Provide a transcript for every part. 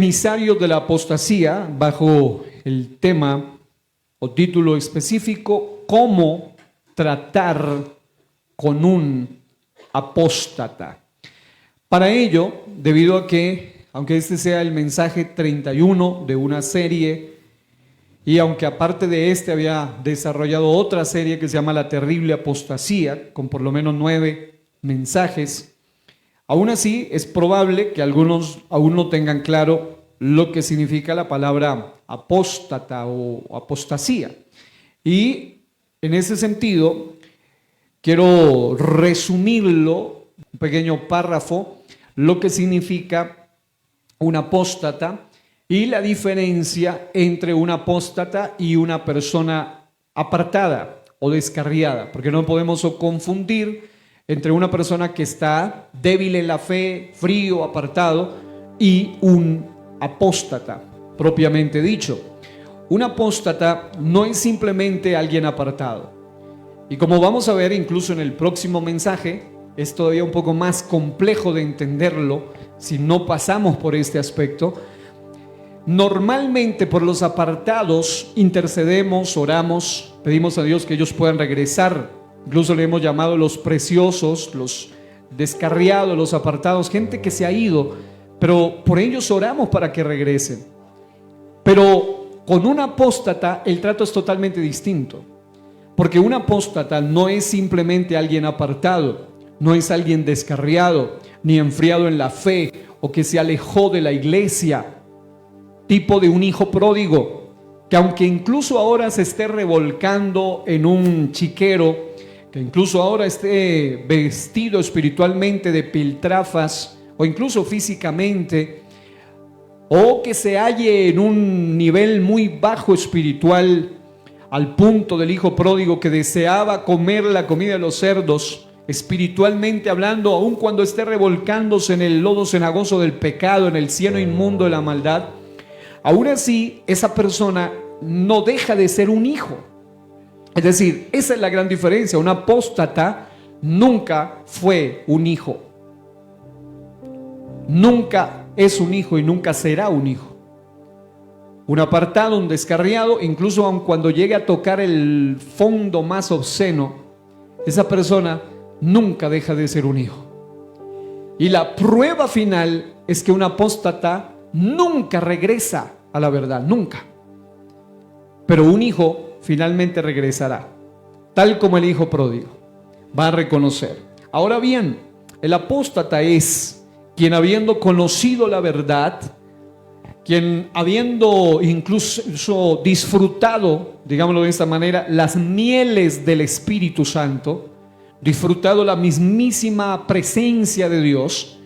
Emisarios de la apostasía, bajo el tema o título específico, ¿cómo tratar con un apóstata? Para ello, debido a que, aunque este sea el mensaje 31 de una serie, y aunque aparte de este había desarrollado otra serie que se llama La Terrible Apostasía, con por lo menos 9 mensajes, aún así es probable que algunos aún no tengan claro lo que significa la palabra apóstata o apostasía. Y en ese sentido, quiero resumirlo, un pequeño párrafo, lo que significa un apóstata y la diferencia entre un apóstata y una persona apartada o descarriada, porque no podemos confundir entre una persona que está débil en la fe, frío, apartado, y un apóstata, propiamente dicho. Un apóstata no es simplemente alguien apartado. Y como vamos a ver incluso en el próximo mensaje, es todavía un poco más complejo de entenderlo si no pasamos por este aspecto. Normalmente por los apartados intercedemos, oramos, pedimos a Dios que ellos puedan regresar. Incluso le hemos llamado los preciosos, los descarriados, los apartados, gente que se ha ido, pero por ellos oramos para que regresen. Pero con un apóstata el trato es totalmente distinto, porque un apóstata no es simplemente alguien apartado, no es alguien descarriado, ni enfriado en la fe, o que se alejó de la iglesia, tipo de un hijo pródigo, que aunque incluso ahora se esté revolcando en un chiquero, que incluso ahora esté vestido espiritualmente de piltrafas o incluso físicamente, o que se halle en un nivel muy bajo espiritual, al punto del hijo pródigo que deseaba comer la comida de los cerdos, espiritualmente hablando, aun cuando esté revolcándose en el lodo cenagoso del pecado, en el cieno inmundo de la maldad, aún así esa persona no deja de ser un hijo. Es decir, esa es la gran diferencia. Un apóstata nunca fue un hijo, nunca es un hijo y nunca será un hijo. Un apartado, un descarriado, incluso aun cuando llegue a tocar el fondo más obsceno, esa persona nunca deja de ser un hijo. Y la prueba final es que un apóstata nunca regresa a la verdad, nunca. Pero un hijo finalmente regresará, tal como el hijo pródigo, va a reconocer. Ahora bien, el apóstata es quien, habiendo conocido la verdad, quien habiendo incluso disfrutado, digámoslo de esta manera, las mieles del Espíritu Santo, disfrutado la mismísima presencia de Dios,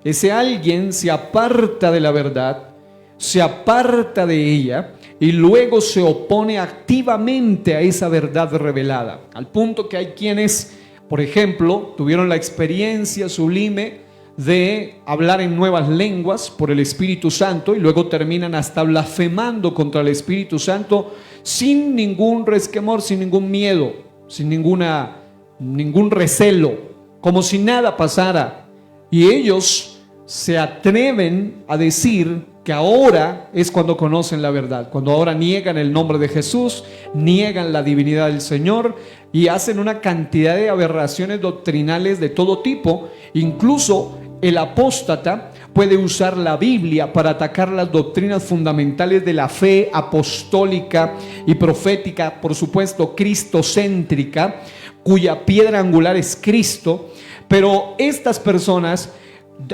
ese alguien se aparta de la verdad, se aparta de ella y luego se opone activamente a esa verdad revelada, al punto que hay quienes, por ejemplo, tuvieron la experiencia sublime de hablar en nuevas lenguas por el Espíritu Santo y luego terminan hasta blasfemando contra el Espíritu Santo sin ningún resquemor, sin ningún miedo, sin ningún recelo, como si nada pasara. Y ellos se atreven a decir que ahora es cuando conocen la verdad, cuando ahora niegan el nombre de Jesús, niegan la divinidad del Señor y hacen una cantidad de aberraciones doctrinales de todo tipo. Incluso el apóstata puede usar la Biblia para atacar las doctrinas fundamentales de la fe apostólica y profética, por supuesto cristocéntrica, cuya piedra angular es Cristo. Pero estas personas,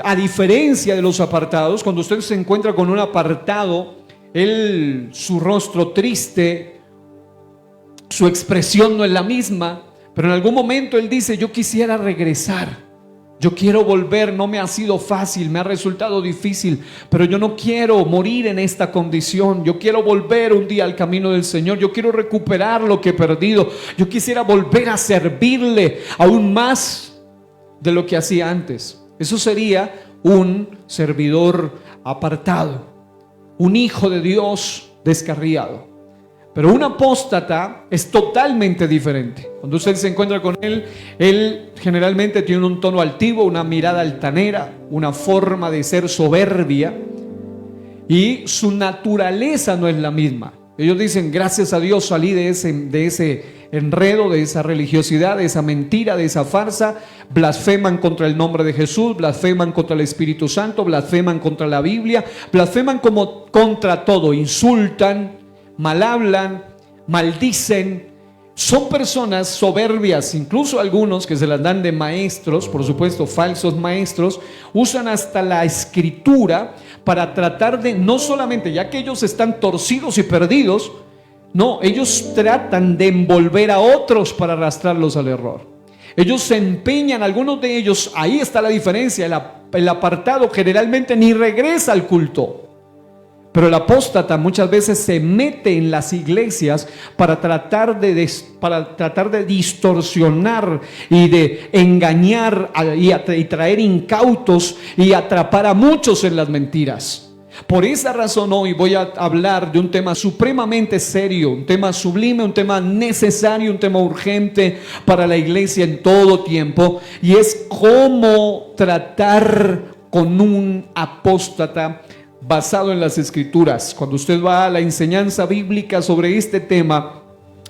a diferencia de los apartados, cuando usted se encuentra con un apartado, su rostro triste, su expresión no es la misma, pero en algún momento él dice: yo quisiera regresar, yo quiero volver, no me ha sido fácil, me ha resultado difícil, pero yo no quiero morir en esta condición, yo quiero volver un día al camino del Señor, yo quiero recuperar lo que he perdido, yo quisiera volver a servirle aún más de lo que hacía antes. Eso sería un servidor apartado, un hijo de Dios descarriado. Pero un apóstata es totalmente diferente. Cuando usted se encuentra con él generalmente tiene un tono altivo, una mirada altanera, una forma de ser soberbia. y su naturaleza no es la misma. Ellos dicen, gracias a Dios salí de ese enredo, de esa religiosidad, de esa mentira, de esa farsa. Blasfeman contra el nombre de Jesús, blasfeman contra el Espíritu Santo, blasfeman contra la Biblia, blasfeman como contra todo, insultan, malhablan, maldicen. Son personas soberbias, incluso algunos que se las dan de maestros, por supuesto falsos maestros, usan hasta la escritura para tratar de, no solamente, ya que ellos están torcidos y perdidos, no, ellos tratan de envolver a otros para arrastrarlos al error. Ellos se empeñan, algunos de ellos, ahí está la diferencia, el apartado generalmente ni regresa al culto. Pero el apóstata muchas veces se mete en las iglesias para tratar de distorsionar y de engañar y traer incautos y atrapar a muchos en las mentiras. Por esa razón hoy voy a hablar de un tema supremamente serio, un tema sublime, un tema necesario, un tema urgente para la iglesia en todo tiempo, y es cómo tratar con un apóstata basado en las escrituras. Cuando usted va a la enseñanza bíblica sobre este tema,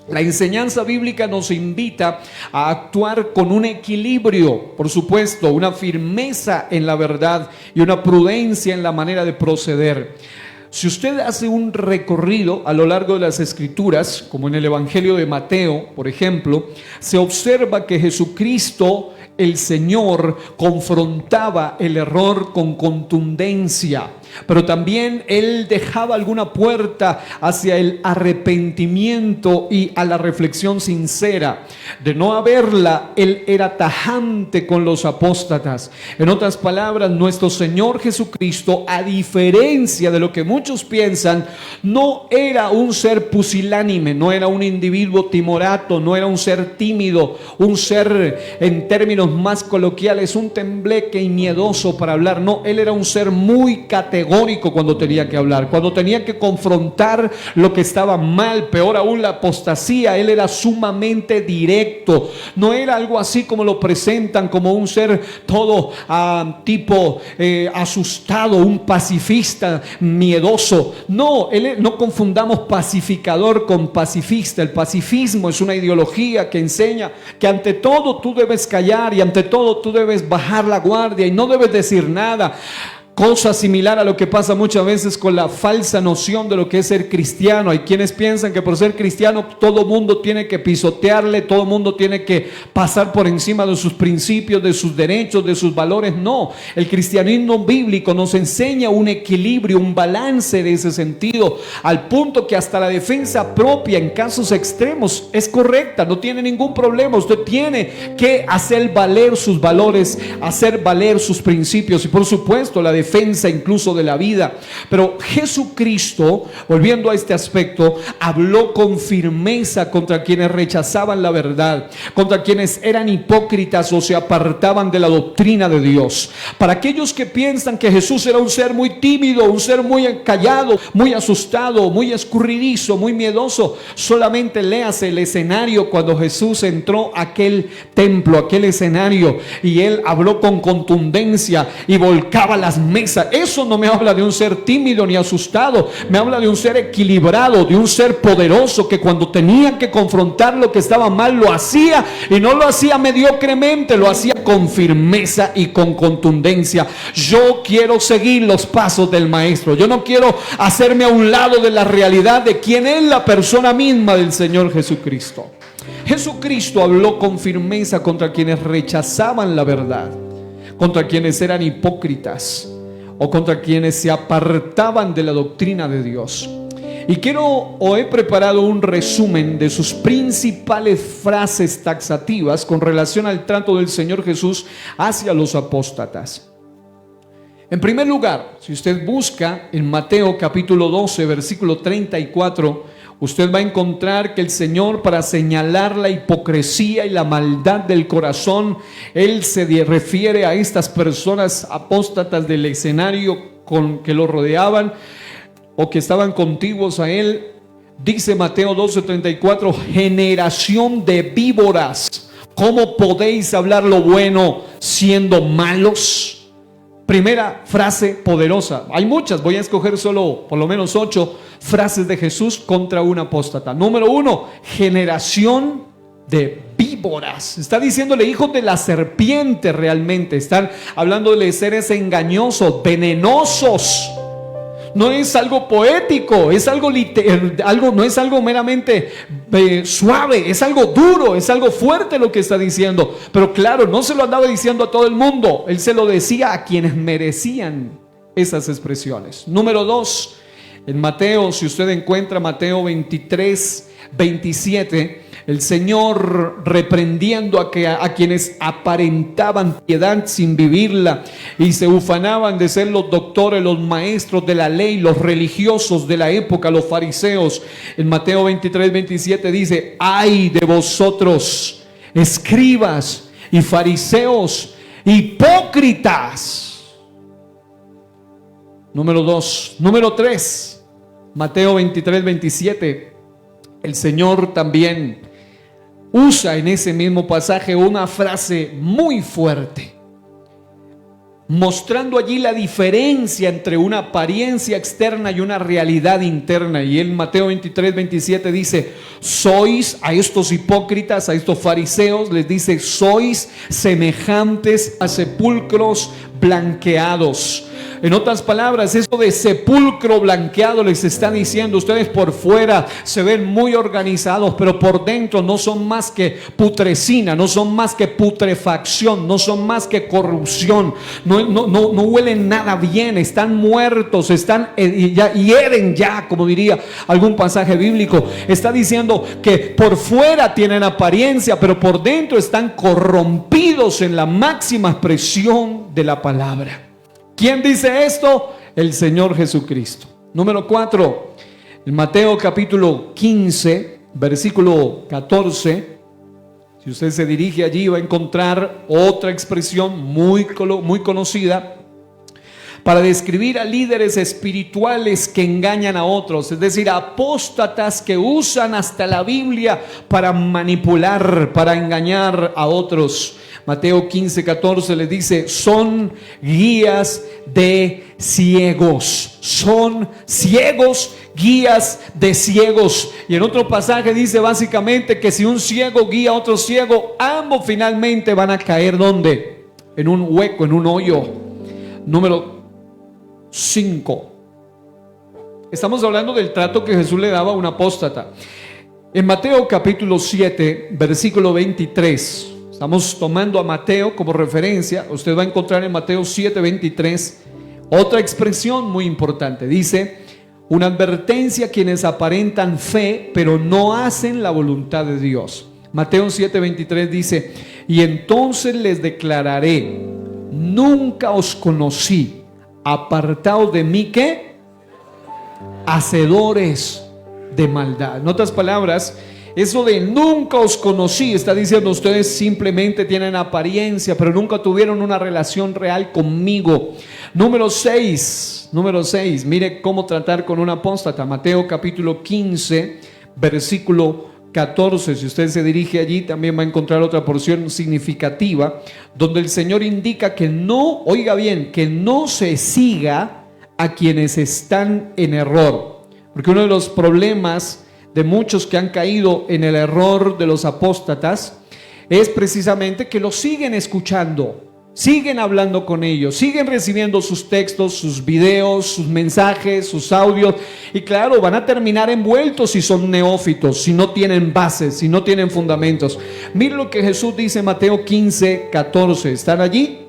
la enseñanza bíblica nos invita a actuar con un equilibrio, por supuesto, una firmeza en la verdad y una prudencia en la manera de proceder. Si usted hace un recorrido a lo largo de las escrituras, como en el Evangelio de Mateo, por ejemplo, se observa que Jesucristo, el Señor, confrontaba el error con contundencia, pero también Él dejaba alguna puerta hacia el arrepentimiento y a la reflexión sincera. De no haberla, Él era tajante con los apóstatas. En otras palabras, nuestro Señor Jesucristo, a diferencia de lo que muchos piensan, no era un ser pusilánime, no era un individuo timorato, no era un ser tímido, un ser, en términos más coloquiales, un tembleque y miedoso para hablar. No, Él era un ser muy categórico cuando tenía que hablar, cuando tenía que confrontar lo que estaba mal, peor aún la apostasía. Él era sumamente directo, no era algo así como lo presentan, como un ser todo asustado, un pacifista miedoso. No, no confundamos pacificador con pacifista. El pacifismo es una ideología que enseña que ante todo tú debes callar y ante todo tú debes bajar la guardia y no debes decir nada. Cosa similar a lo que pasa muchas veces con la falsa noción de lo que es ser cristiano. Hay quienes piensan que por ser cristiano todo mundo tiene que pisotearle, todo mundo tiene que pasar por encima de sus principios, de sus derechos, de sus valores. No, el cristianismo bíblico nos enseña un equilibrio, un balance de ese sentido, al punto que hasta la defensa propia en casos extremos es correcta, no tiene ningún problema. Usted tiene que hacer valer sus valores, hacer valer sus principios y por supuesto la defensa incluso de la vida. Pero Jesucristo, volviendo a este aspecto, habló con firmeza contra quienes rechazaban la verdad, contra quienes eran hipócritas o se apartaban de la doctrina de Dios. Para aquellos que piensan que Jesús era un ser muy tímido, un ser muy callado, muy asustado, muy escurridizo, muy miedoso, solamente léase el escenario cuando Jesús entró a aquel templo, aquel escenario, y Él habló con contundencia y volcaba las mesa. Eso no me habla de un ser tímido ni asustado, me habla de un ser equilibrado, de un ser poderoso que cuando tenía que confrontar lo que estaba mal lo hacía, y no lo hacía mediocremente, lo hacía con firmeza y con contundencia. Yo quiero seguir los pasos del maestro, yo no quiero hacerme a un lado de la realidad de quién es la persona misma del Señor Jesucristo. Jesucristo habló con firmeza contra quienes rechazaban la verdad, contra quienes eran hipócritas o contra quienes se apartaban de la doctrina de Dios. Y he preparado un resumen de sus principales frases taxativas con relación al trato del Señor Jesús hacia los apóstatas. En primer lugar, si usted busca en Mateo capítulo 12, versículo 34, usted va a encontrar que el Señor, para señalar la hipocresía y la maldad del corazón, Él se refiere a estas personas apóstatas del escenario que lo rodeaban o que estaban contiguos a Él. Dice Mateo 12:34, generación de víboras, ¿cómo podéis hablar lo bueno siendo malos? Primera frase poderosa. Hay muchas, voy a escoger solo por lo menos 8 frases de Jesús contra un apóstata. Número 1, generación de víboras. Está diciéndole hijos de la serpiente realmente. Están hablando de seres engañosos, venenosos. No es algo poético, es algo no es algo meramente suave, es algo duro, es algo fuerte lo que está diciendo. Pero claro, no se lo andaba diciendo a todo el mundo, él se lo decía a quienes merecían esas expresiones. Número 2, en Mateo, si usted encuentra Mateo 23, 27, el Señor reprendiendo a quienes aparentaban piedad sin vivirla y se ufanaban de ser los doctores, los maestros de la ley, los religiosos de la época, los fariseos. En Mateo 23, 27 dice: ay de vosotros, escribas y fariseos, hipócritas. Número 2. Número 3, Mateo 23, 27. El Señor también usa en ese mismo pasaje una frase muy fuerte, mostrando allí la diferencia entre una apariencia externa y una realidad interna. Y en Mateo 23, 27 dice: sois, a estos hipócritas, a estos fariseos, les dice: sois semejantes a sepulcros blanqueados. En otras palabras, eso de sepulcro blanqueado les está diciendo: ustedes por fuera se ven muy organizados, pero por dentro no son más que putrescina, no son más que putrefacción, no son más que corrupción, no huelen nada bien, están muertos, están hieren ya, como diría algún pasaje bíblico. Está diciendo que por fuera tienen apariencia, pero por dentro están corrompidos en la máxima expresión de la palabra. ¿Quién dice esto? El Señor Jesucristo. Número 4, en Mateo capítulo 15, versículo 14. Si usted se dirige allí, va a encontrar otra expresión muy conocida para describir a líderes espirituales que engañan a otros, es decir, apóstatas que usan hasta la Biblia para manipular, para engañar a otros. Mateo 15, 14 le dice: son guías de ciegos, son ciegos, guías de ciegos. Y en otro pasaje dice básicamente que si un ciego guía a otro ciego, ambos finalmente van a caer ¿dónde? En un hueco, en un hoyo. Número 5. Estamos hablando del trato que Jesús le daba a un apóstata. En Mateo capítulo 7, versículo 23. Estamos tomando a Mateo como referencia. Usted va a encontrar en Mateo 7, 23 otra expresión muy importante. Dice: una advertencia a quienes aparentan fe, pero no hacen la voluntad de Dios. Mateo 7, 23 dice: y entonces les declararé: nunca os conocí, apartados de mí, ¿qué? Hacedores de maldad. En otras palabras, eso de nunca os conocí está diciendo: ustedes simplemente tienen apariencia, pero nunca tuvieron una relación real conmigo. Número 6, mire cómo tratar con un apóstata. Mateo capítulo 15, versículo 14. Si usted se dirige allí, también va a encontrar otra porción significativa donde el Señor indica que no, oiga bien, que no se siga a quienes están en error. Porque uno de los problemas de muchos que han caído en el error de los apóstatas es precisamente que los siguen escuchando, siguen hablando con ellos, siguen recibiendo sus textos, sus videos, sus mensajes, sus audios, y claro, van a terminar envueltos si son neófitos, si no tienen bases, si no tienen fundamentos. Mire lo que Jesús dice en Mateo 15, 14. ¿Están allí?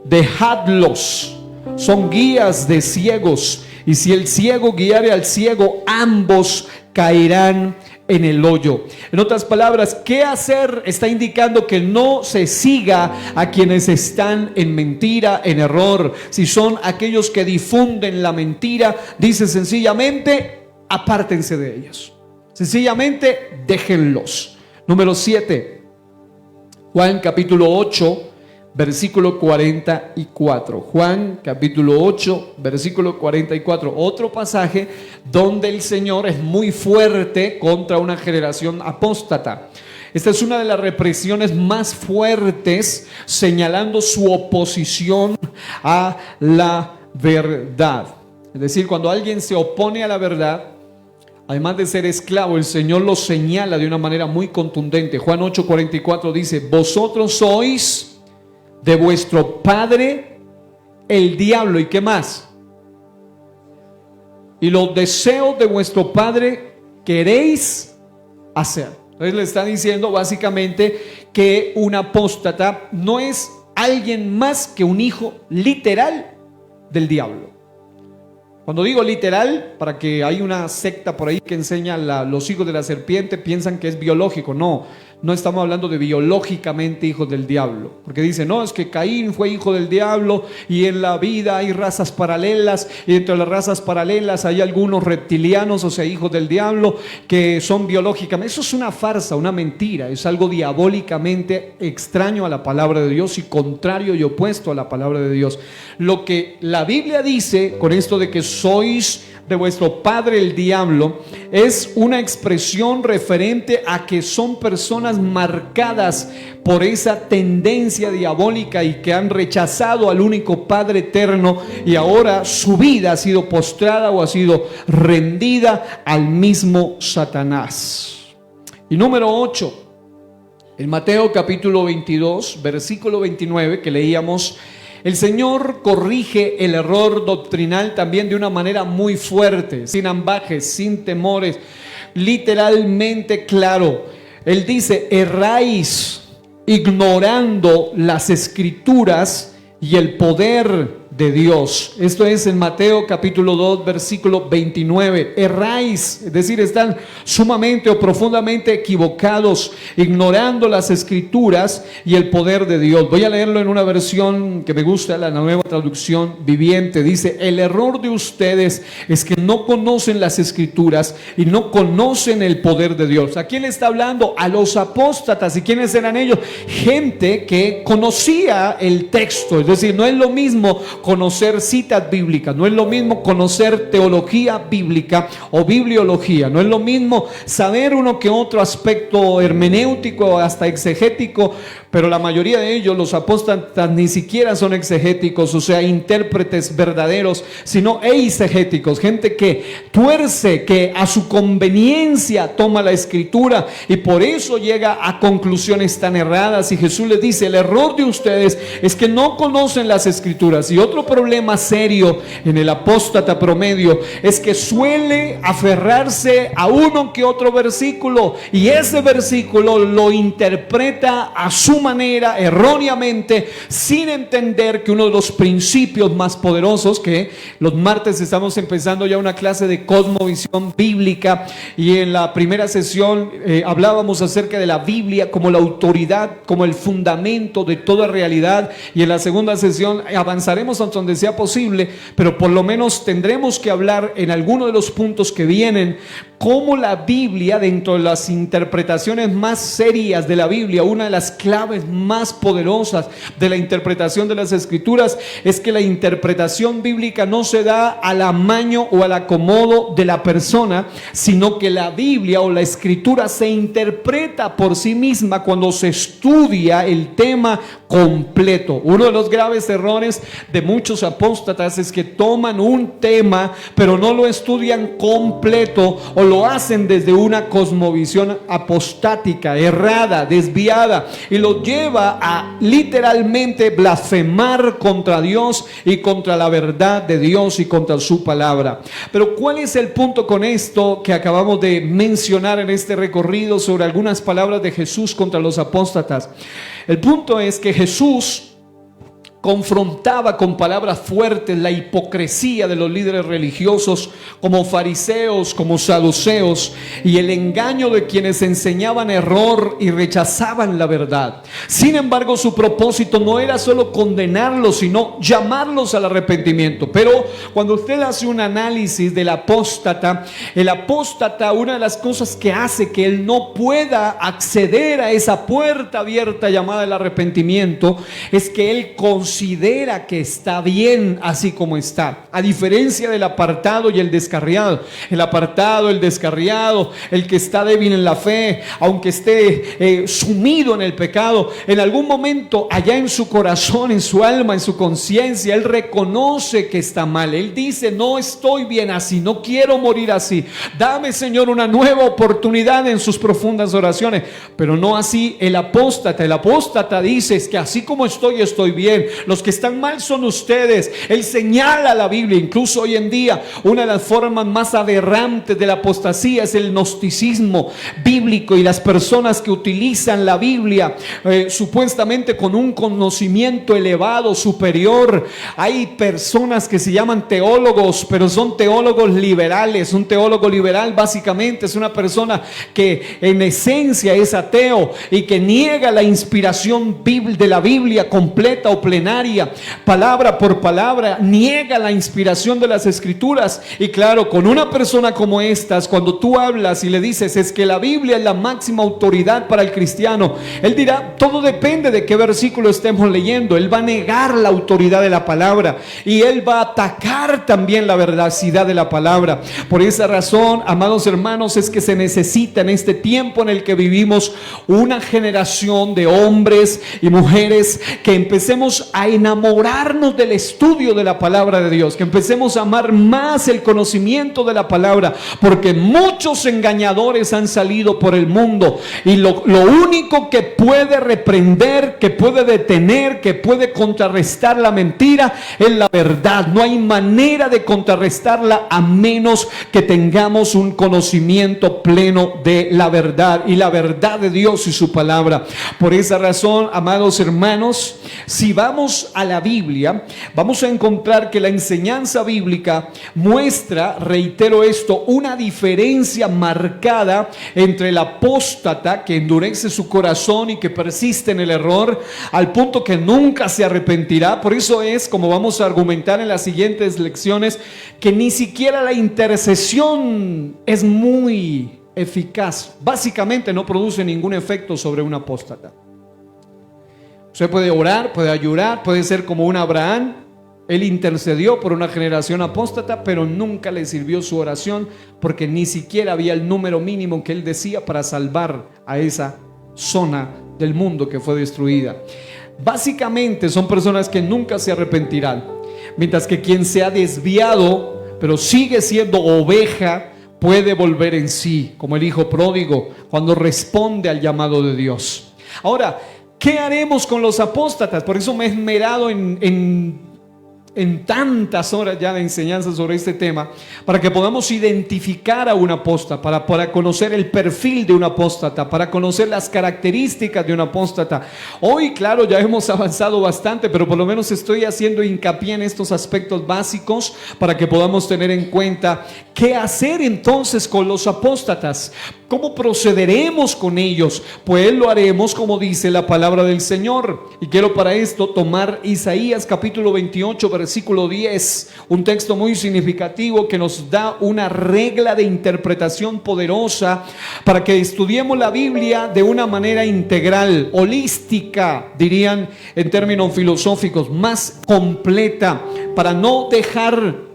Dejadlos, son guías de ciegos, y si el ciego guiare al ciego, ambos caerán en el hoyo. En otras palabras, ¿qué hacer? Está indicando que no se siga a quienes están en mentira, en error. Si son aquellos que difunden la mentira, dice sencillamente: apártense de ellos. Sencillamente déjenlos. Número 7, Juan capítulo 8, versículo 44. Juan capítulo 8, versículo 44. Otro pasaje donde el Señor es muy fuerte contra una generación apóstata. Esta es una de las represiones más fuertes, señalando su oposición a la verdad. Es decir, cuando alguien se opone a la verdad, además de ser esclavo, el Señor lo señala de una manera muy contundente. Juan 8:44 dice: vosotros sois de vuestro padre el diablo. ¿Y qué más? Y los deseos de vuestro padre queréis hacer. Entonces le está diciendo básicamente que un apóstata no es alguien más que un hijo literal del diablo. Cuando digo literal, para que hay una secta por ahí que enseña los hijos de la serpiente, piensan que es biológico. No estamos hablando de biológicamente hijos del diablo, porque dice, no, es que Caín fue hijo del diablo y en la vida hay razas paralelas y dentro de las razas paralelas hay algunos reptilianos, o sea, hijos del diablo, que son biológicamente. Eso es una farsa, una mentira, es algo diabólicamente extraño a la palabra de Dios y contrario y opuesto a la palabra de Dios. Lo que la Biblia dice con esto de que sois de vuestro padre el diablo es una expresión referente a que son personas marcadas por esa tendencia diabólica y que han rechazado al único Padre eterno y ahora su vida ha sido postrada o ha sido rendida al mismo Satanás. Y número 8, en Mateo capítulo 22 versículo 29 que leíamos, el Señor corrige el error doctrinal también de una manera muy fuerte, sin ambajes, sin temores, literalmente claro. Él dice: erráis ignorando las Escrituras y el poder de Dios. Esto es en Mateo capítulo 2 versículo 29. Erráis, es decir, están sumamente o profundamente equivocados, ignorando las Escrituras y el poder de Dios. Voy a leerlo en una versión que me gusta, la Nueva Traducción Viviente. Dice: el error de ustedes es que no conocen las Escrituras y no conocen el poder de Dios. ¿A quién le está hablando? A los apóstatas. ¿Y quiénes eran ellos? Gente que conocía el texto. Es decir, no es lo mismo conocer citas bíblicas, no es lo mismo conocer teología bíblica o bibliología, no es lo mismo saber uno que otro aspecto hermenéutico, hasta exegético, pero la mayoría de ellos, los apóstatas, ni siquiera son exegéticos, o sea, intérpretes verdaderos, sino eisegéticos, gente que tuerce, que a su conveniencia toma la Escritura y por eso llega a conclusiones tan erradas. Y Jesús les dice: el error de ustedes es que no conocen las Escrituras. Y otro problema serio en el apóstata promedio es que suele aferrarse a uno que otro versículo y ese versículo lo interpreta a su manera, erróneamente, sin entender que uno de los principios más poderosos, que los martes estamos empezando ya una clase de cosmovisión bíblica, y en la primera sesión hablábamos acerca de la Biblia como la autoridad, como el fundamento de toda realidad, y en la segunda sesión avanzaremos hasta donde sea posible, pero por lo menos tendremos que hablar en alguno de los puntos que vienen, cómo la Biblia, dentro de las interpretaciones más serias de la Biblia, una de las claves más poderosas de la interpretación de las Escrituras es que la interpretación bíblica no se da al amaño o al acomodo de la persona, sino que la Biblia o la Escritura se interpreta por sí misma cuando se estudia el tema completo. Uno de los graves errores de muchos apóstatas es que toman un tema pero no lo estudian completo, o lo hacen desde una cosmovisión apostática, errada, desviada, y lo lleva a literalmente blasfemar contra Dios y contra la verdad de Dios y contra su palabra. Pero ¿cuál es el punto con esto que acabamos de mencionar en este recorrido sobre algunas palabras de Jesús contra los apóstatas? El punto es que Jesús confrontaba con palabras fuertes la hipocresía de los líderes religiosos como fariseos, como saduceos, y el engaño de quienes enseñaban error y rechazaban la verdad. Sin embargo, su propósito no era solo condenarlos, sino llamarlos al arrepentimiento. Pero cuando usted hace un análisis del apóstata, el apóstata, una de las cosas que hace que él no pueda acceder a esa puerta abierta llamada el arrepentimiento, es que él considera considera que está bien así como está, a diferencia del apartado y el descarriado. El apartado, el descarriado, el que está débil en la fe, aunque esté sumido en el pecado, en algún momento allá en su corazón, en su alma, en su conciencia, él reconoce que está mal. Él dice: no estoy bien así, no quiero morir así, dame, Señor, una nueva oportunidad, en sus profundas oraciones. Pero no así el apóstata. El apóstata dice: es que así como estoy bien, los que están mal son ustedes. Él señala la Biblia. Incluso hoy en día una de las formas más aberrantes de la apostasía es el gnosticismo bíblico, y las personas que utilizan la Biblia supuestamente con un conocimiento elevado, superior. Hay personas que se llaman teólogos, pero son teólogos liberales. Un teólogo liberal básicamente es una persona que en esencia es ateo y que niega la inspiración de la Biblia completa o plenaria, palabra por palabra, niega la inspiración de las escrituras. Y claro, con una persona como estas, cuando tú hablas y le dices: es que la Biblia es la máxima autoridad para el cristiano, él dirá: todo depende de qué versículo estemos leyendo. Él va a negar la autoridad de la palabra y él va a atacar también la veracidad de la palabra. Por esa razón, amados hermanos, es que se necesita en este tiempo en el que vivimos una generación de hombres y mujeres que empecemos a enamorarnos del estudio de la palabra de Dios, que empecemos a amar más el conocimiento de la palabra, porque muchos engañadores han salido por el mundo, y lo único que puede reprender, que puede detener, que puede contrarrestar la mentira es la verdad. No hay manera de contrarrestarla a menos que tengamos un conocimiento pleno de la verdad y la verdad de Dios y su palabra. Por esa razón, amados hermanos, si vamos a la Biblia, vamos a encontrar que la enseñanza bíblica muestra, reitero esto, una diferencia marcada entre el apóstata que endurece su corazón y que persiste en el error al punto que nunca se arrepentirá. Por eso es, como vamos a argumentar en las siguientes lecciones, que ni siquiera la intercesión es muy eficaz. Básicamente no produce ningún efecto sobre un apóstata. Usted puede orar, puede ayunar, puede ser como un Abraham. Él intercedió por una generación apóstata, pero nunca le sirvió su oración, porque ni siquiera había el número mínimo que él decía para salvar a esa zona del mundo que fue destruida. Básicamente son personas que nunca se arrepentirán, mientras que quien se ha desviado pero sigue siendo oveja puede volver en sí, como el hijo pródigo cuando responde al llamado de Dios. Ahora, ¿qué haremos con los apóstatas? Por eso me he esmerado en tantas horas ya de enseñanza sobre este tema, para que podamos identificar a un apóstata, para conocer el perfil de un apóstata, para conocer las características de un apóstata. Hoy, claro, ya hemos avanzado bastante, pero por lo menos estoy haciendo hincapié en estos aspectos básicos para que podamos tener en cuenta qué hacer entonces con los apóstatas. ¿Cómo procederemos con ellos? Pues lo haremos como dice la palabra del Señor. Y quiero para esto tomar Isaías capítulo 28, versículo 10, un texto muy significativo que nos da una regla de interpretación poderosa para que estudiemos la Biblia de una manera integral, holística, dirían en términos filosóficos, más completa, para no dejar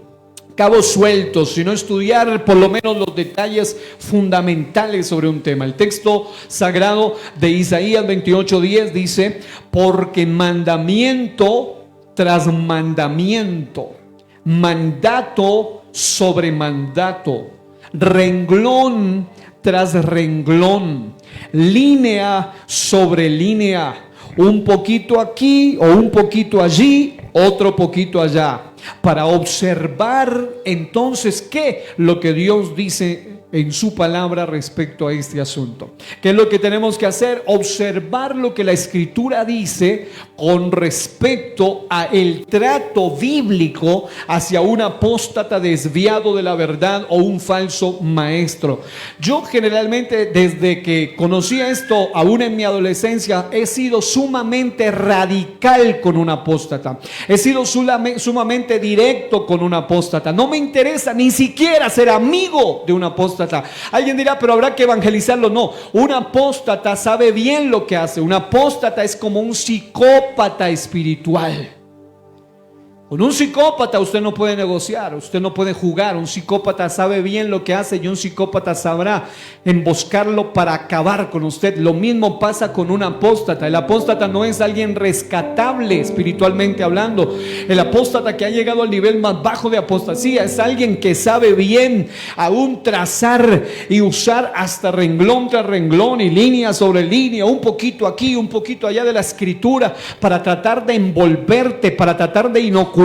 cabos sueltos, sino estudiar por lo menos los detalles fundamentales sobre un tema. El texto sagrado de Isaías 28:10 dice: porque mandamiento tras mandamiento, mandato sobre mandato, renglón tras renglón, línea sobre línea, un poquito aquí o un poquito allí, otro poquito allá, para observar entonces qué lo que Dios dice en su palabra respecto a este asunto. ¿Qué es lo que tenemos que hacer? Observar lo que la Escritura dice con respecto a el trato bíblico hacia un apóstata desviado de la verdad o un falso maestro. Yo generalmente, desde que conocí esto, aún en mi adolescencia, he sido sumamente radical con un apóstata. He sido sumamente directo con un apóstata. No me interesa ni siquiera ser amigo de un apóstata. Alguien dirá, pero habrá que evangelizarlo. No, un apóstata sabe bien lo que hace. Un apóstata es como un psicópata espiritual. Con un psicópata usted no puede negociar, usted no puede jugar. Un psicópata sabe bien lo que hace y un psicópata sabrá emboscarlo para acabar con usted. Lo mismo pasa con un apóstata. El apóstata no es alguien rescatable espiritualmente hablando. El apóstata que ha llegado al nivel más bajo de apostasía es alguien que sabe bien aún trazar y usar hasta renglón tras renglón y línea sobre línea, un poquito aquí, un poquito allá de la escritura, para tratar de envolverte, para tratar de inocular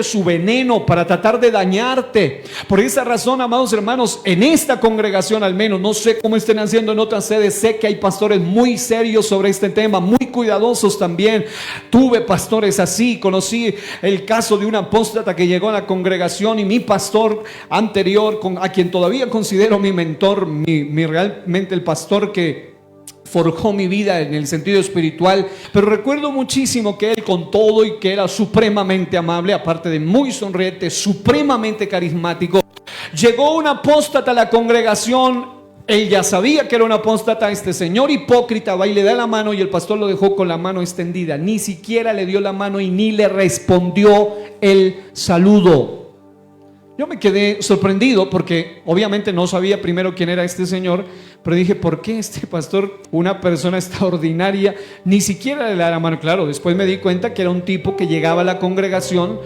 su veneno, para tratar de dañarte. Por esa razón, amados hermanos, en esta congregación al menos, no sé cómo estén haciendo en otras sedes, sé que hay pastores muy serios sobre este tema, muy cuidadosos también. Tuve pastores así, conocí el caso de un apóstata que llegó a la congregación y mi pastor anterior, a quien todavía considero mi mentor, realmente el pastor que forjó mi vida en el sentido espiritual, pero recuerdo muchísimo que él, con todo y que era supremamente amable, aparte de muy sonriente, supremamente carismático, llegó un apóstata a la congregación. Él ya sabía que era un apóstata. Este señor hipócrita va y le da la mano, y el pastor lo dejó con la mano extendida, ni siquiera le dio la mano y ni le respondió el saludo. Yo me quedé sorprendido porque obviamente no sabía primero quién era este señor, pero dije, ¿por qué este pastor, una persona extraordinaria, ni siquiera le da la mano? Claro, después me di cuenta que era un tipo que llegaba a la congregación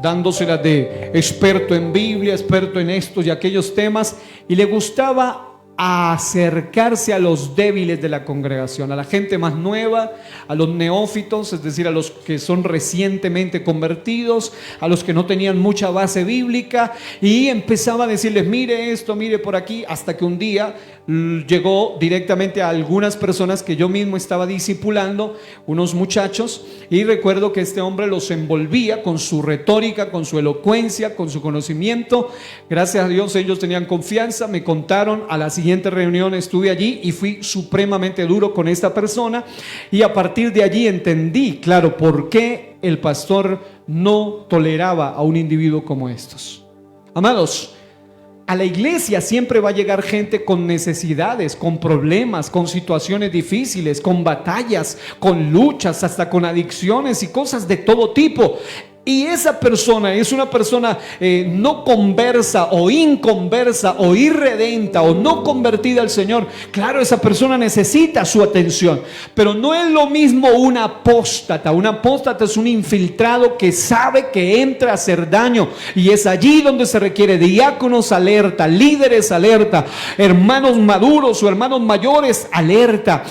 dándosela de experto en Biblia, experto en estos y aquellos temas, y le gustaba acercarse a los débiles de la congregación, a la gente más nueva, a los neófitos, es decir, a los que son recientemente convertidos, a los que no tenían mucha base bíblica, y empezaba a decirles, mire esto, mire por aquí, hasta que un día llegó directamente a algunas personas que yo mismo estaba discipulando, unos muchachos, y recuerdo que este hombre los envolvía con su retórica, con su elocuencia, con su conocimiento. Gracias a Dios ellos tenían confianza, me contaron. A la siguiente reunión estuve allí y fui supremamente duro con esta persona, y a partir de allí entendí, claro, por qué el pastor no toleraba a un individuo como estos. Amados, a la iglesia siempre va a llegar gente con necesidades, con problemas, con situaciones difíciles, con batallas, con luchas, hasta con adicciones y cosas de todo tipo. Y esa persona es una persona no conversa o inconversa o irredenta o no convertida al Señor. Claro, esa persona necesita su atención, pero no es lo mismo un apóstata. Un apóstata es un infiltrado que sabe que entra a hacer daño, y es allí donde se requiere diáconos alerta, líderes alerta, hermanos maduros o hermanos mayores alerta,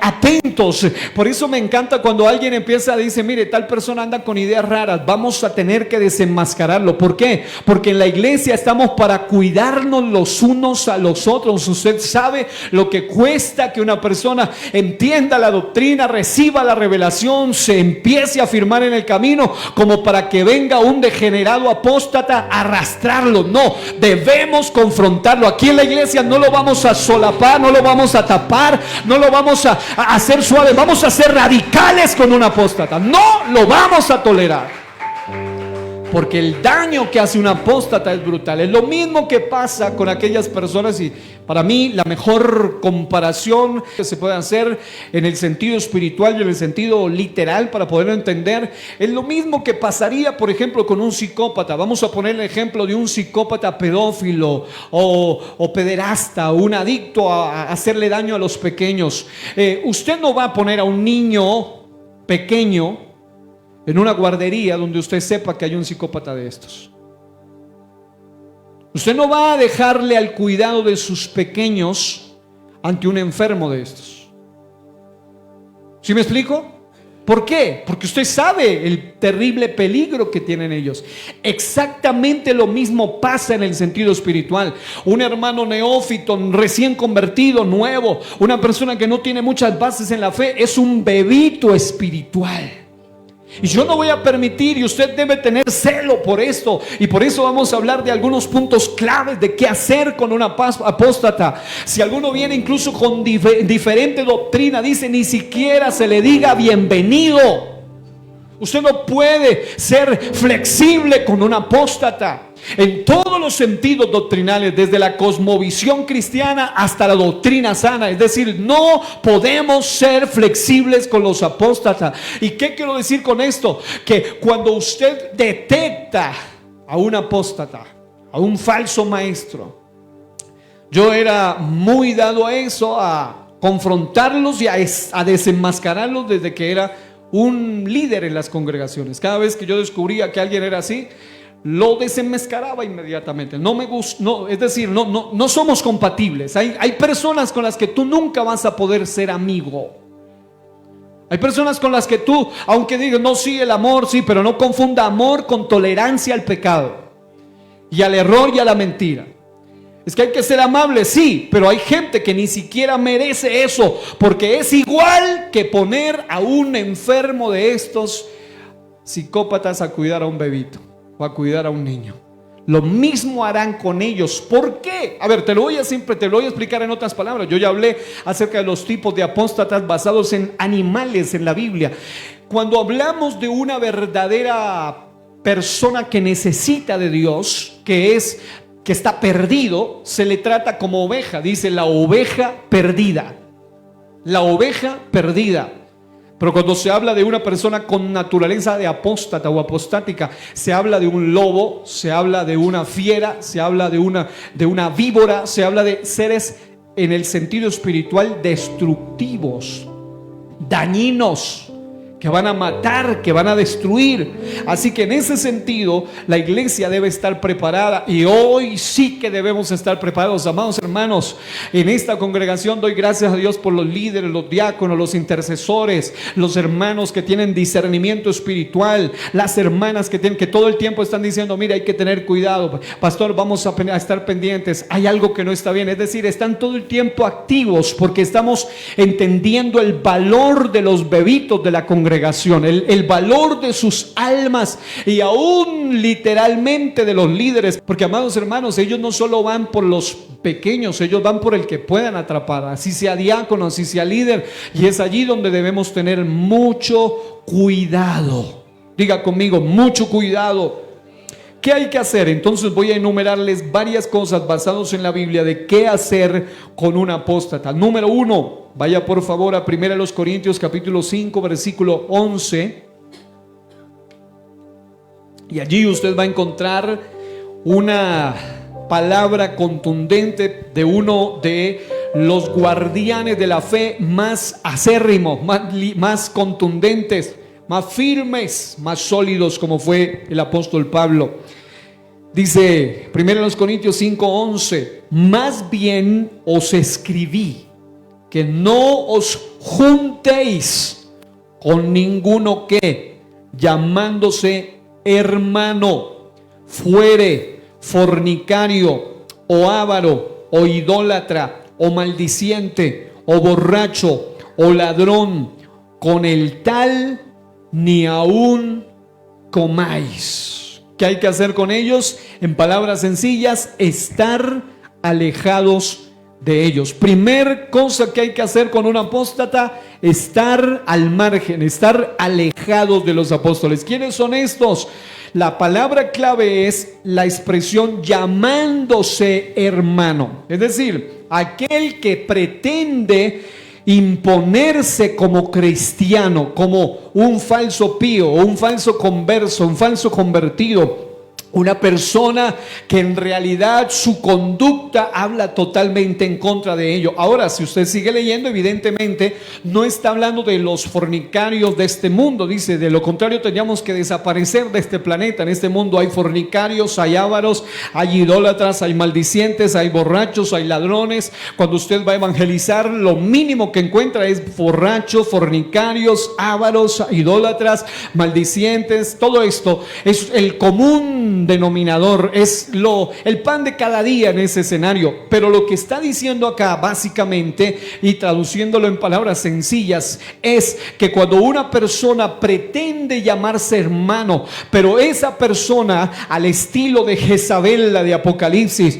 atentos. Por eso me encanta cuando alguien empieza a decir, mire, tal persona anda con ideas raras, vamos a tener que desenmascararlo. ¿Por qué? Porque en la iglesia estamos para cuidarnos los unos a los otros. Usted sabe lo que cuesta que una persona entienda la doctrina, reciba la revelación, se empiece a afirmar en el camino, como para que venga un degenerado apóstata a arrastrarlo. No, debemos confrontarlo. Aquí en la iglesia no lo vamos a solapar, no lo vamos a tapar, no lo vamos a hacer suave, vamos a ser radicales con un apóstata. No lo vamos a tolerar, porque el daño que hace un apóstata es brutal. Es lo mismo que pasa con aquellas personas, y para mí la mejor comparación que se puede hacer en el sentido espiritual y en el sentido literal para poderlo entender, es lo mismo que pasaría, por ejemplo, con un psicópata. Vamos a poner el ejemplo de un psicópata pedófilo o pederasta, un adicto a hacerle daño a los pequeños. Usted no va a poner a un niño pequeño en una guardería donde usted sepa que hay un psicópata de estos. Usted no va a dejarle al cuidado de sus pequeños ante un enfermo de estos. ¿Sí me explico? ¿Por qué? Porque usted sabe el terrible peligro que tienen ellos. Exactamente lo mismo pasa en el sentido espiritual. Un hermano neófito, recién convertido, nuevo, una persona que no tiene muchas bases en la fe, es un bebito espiritual. Y yo no voy a permitir, y usted debe tener celo por esto, y por eso vamos a hablar de algunos puntos claves de qué hacer con una apóstata. Si alguno viene incluso con diferente doctrina, dice, ni siquiera se le diga bienvenido. Usted no puede ser flexible con un apóstata en todos los sentidos doctrinales, desde la cosmovisión cristiana hasta la doctrina sana. Es decir, no podemos ser flexibles con los apóstatas. ¿Y qué quiero decir con esto? Que cuando usted detecta a un apóstata, a un falso maestro, yo era muy dado a eso, a confrontarlos y a desenmascararlos desde que era un líder en las congregaciones. Cada vez que yo descubría que alguien era así, lo desenmascaraba inmediatamente. No me gusta, no, es decir, no somos compatibles. Hay personas con las que tú nunca vas a poder ser amigo. Hay personas con las que tú, aunque digas, no, sí, el amor, sí, pero no confunda amor con tolerancia al pecado y al error y a la mentira. Es que hay que ser amable, sí, pero hay gente que ni siquiera merece eso, porque es igual que poner a un enfermo de estos psicópatas a cuidar a un bebito o a cuidar a un niño. Lo mismo harán con ellos. ¿Por qué? A ver, te lo voy a explicar en otras palabras. Yo ya hablé acerca de los tipos de apóstatas basados en animales en la Biblia. Cuando hablamos de una verdadera persona que necesita de Dios, que está perdido, se le trata como oveja. Dice la oveja perdida. La oveja perdida. Pero cuando se habla de una persona con naturaleza de apóstata o apostática, se habla de un lobo, se habla de una fiera, se habla de una víbora, se habla de seres en el sentido espiritual destructivos, dañinos, que van a matar, que van a destruir. Así que en ese sentido la iglesia debe estar preparada, y hoy sí que debemos estar preparados, amados hermanos. En esta congregación doy gracias a Dios por los líderes, los diáconos, los intercesores, los hermanos que tienen discernimiento espiritual, las hermanas que todo el tiempo están diciendo, mira, hay que tener cuidado, pastor, vamos a estar pendientes, hay algo que no está bien. Es decir, están todo el tiempo activos, porque estamos entendiendo el valor de los bebitos de la congregación, el valor de sus almas, y aún literalmente de los líderes, porque, amados hermanos, ellos no solo van por los pequeños, ellos van por el que puedan atrapar, así sea diácono, así sea líder, y es allí donde debemos tener mucho cuidado. Diga conmigo, mucho cuidado. ¿Qué hay que hacer? Entonces voy a enumerarles varias cosas basadas en la Biblia de qué hacer con un apóstata. Número 1, vaya por favor a 1 Corintios capítulo 5 versículo 11, y allí usted va a encontrar una palabra contundente de uno de los guardianes de la fe más acérrimos, más contundentes, más firmes, más sólidos, como fue el apóstol Pablo. Dice 1 Corintios 5:11: más bien os escribí que no os juntéis con ninguno que, llamándose hermano, fuere fornicario, o avaro, o idólatra, o maldiciente, o borracho, o ladrón, con el tal ni aún comáis. ¿Qué hay que hacer con ellos? En palabras sencillas, estar alejados de ellos. Primer cosa que hay que hacer con un apóstata: estar al margen, estar alejados de los apóstoles. ¿Quiénes son estos? La palabra clave es la expresión llamándose hermano. Es decir, aquel que pretende imponerse como cristiano, como un falso pío, un falso converso, un falso convertido, una persona que en realidad su conducta habla totalmente en contra de ello. Ahora, si usted sigue leyendo, evidentemente no está hablando de los fornicarios de este mundo. Dice, de lo contrario tendríamos que desaparecer de este planeta. En este mundo hay fornicarios, hay ávaros, hay idólatras, hay maldicientes, hay borrachos, hay ladrones. Cuando usted va a evangelizar, lo mínimo que encuentra es borrachos, fornicarios, ávaros, idólatras, maldicientes. Todo esto es el común común denominador, es el pan de cada día en ese escenario. Pero lo que está diciendo acá básicamente, y traduciéndolo en palabras sencillas, es que cuando una persona pretende llamarse hermano, pero esa persona, al estilo de Jezabel, la de Apocalipsis,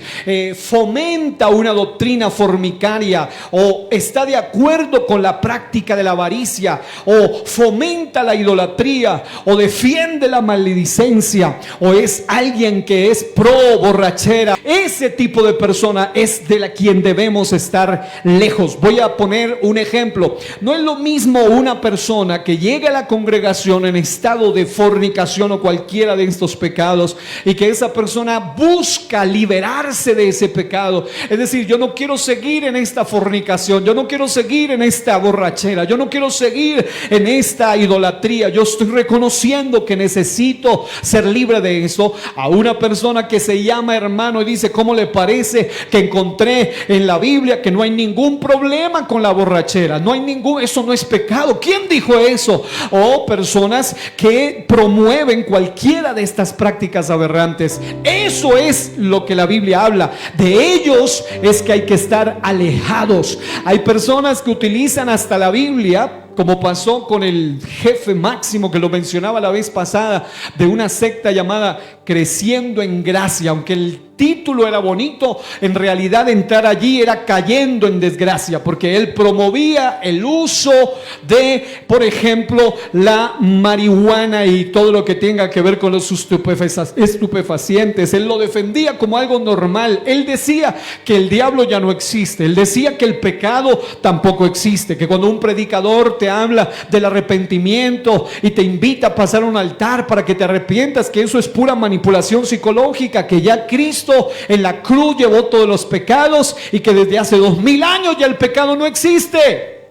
fomenta una doctrina fornicaria, o está de acuerdo con la práctica de la avaricia, o fomenta la idolatría, o defiende la maledicencia, o es alguien que es pro borrachera, ese tipo de persona es de la quien debemos estar lejos. Voy a poner un ejemplo. No es lo mismo una persona que llega a la congregación en estado de fornicación o cualquiera de estos pecados, y que esa persona busca liberarse de ese pecado. Es decir, yo no quiero seguir en esta fornicación, yo no quiero seguir en esta borrachera, yo no quiero seguir en esta idolatría, yo estoy reconociendo que necesito ser libre de eso. A una persona que se llama hermano y dice: ¿cómo le parece que encontré en la Biblia que no hay ningún problema con la borrachera? Eso no es pecado. ¿Quién dijo eso? O personas que promueven cualquiera de estas prácticas aberrantes. Eso es lo que la Biblia habla. De ellos es que hay que estar alejados. Hay personas que utilizan hasta la Biblia, como pasó con el jefe máximo que lo mencionaba la vez pasada, de una secta llamada Creciendo en Gracia. Aunque el título era bonito, en realidad entrar allí era cayendo en desgracia, porque él promovía el uso de, por ejemplo, la marihuana y todo lo que tenga que ver con los estupefacientes. Él lo defendía como algo normal. Él decía que el diablo ya no existe. Él decía que el pecado tampoco existe, que cuando un predicador te habla del arrepentimiento y te invita a pasar a un altar para que te arrepientas, que eso es pura manipulación psicológica, que ya Cristo en la cruz llevó todos los pecados y que desde hace 2000 años ya el pecado no existe.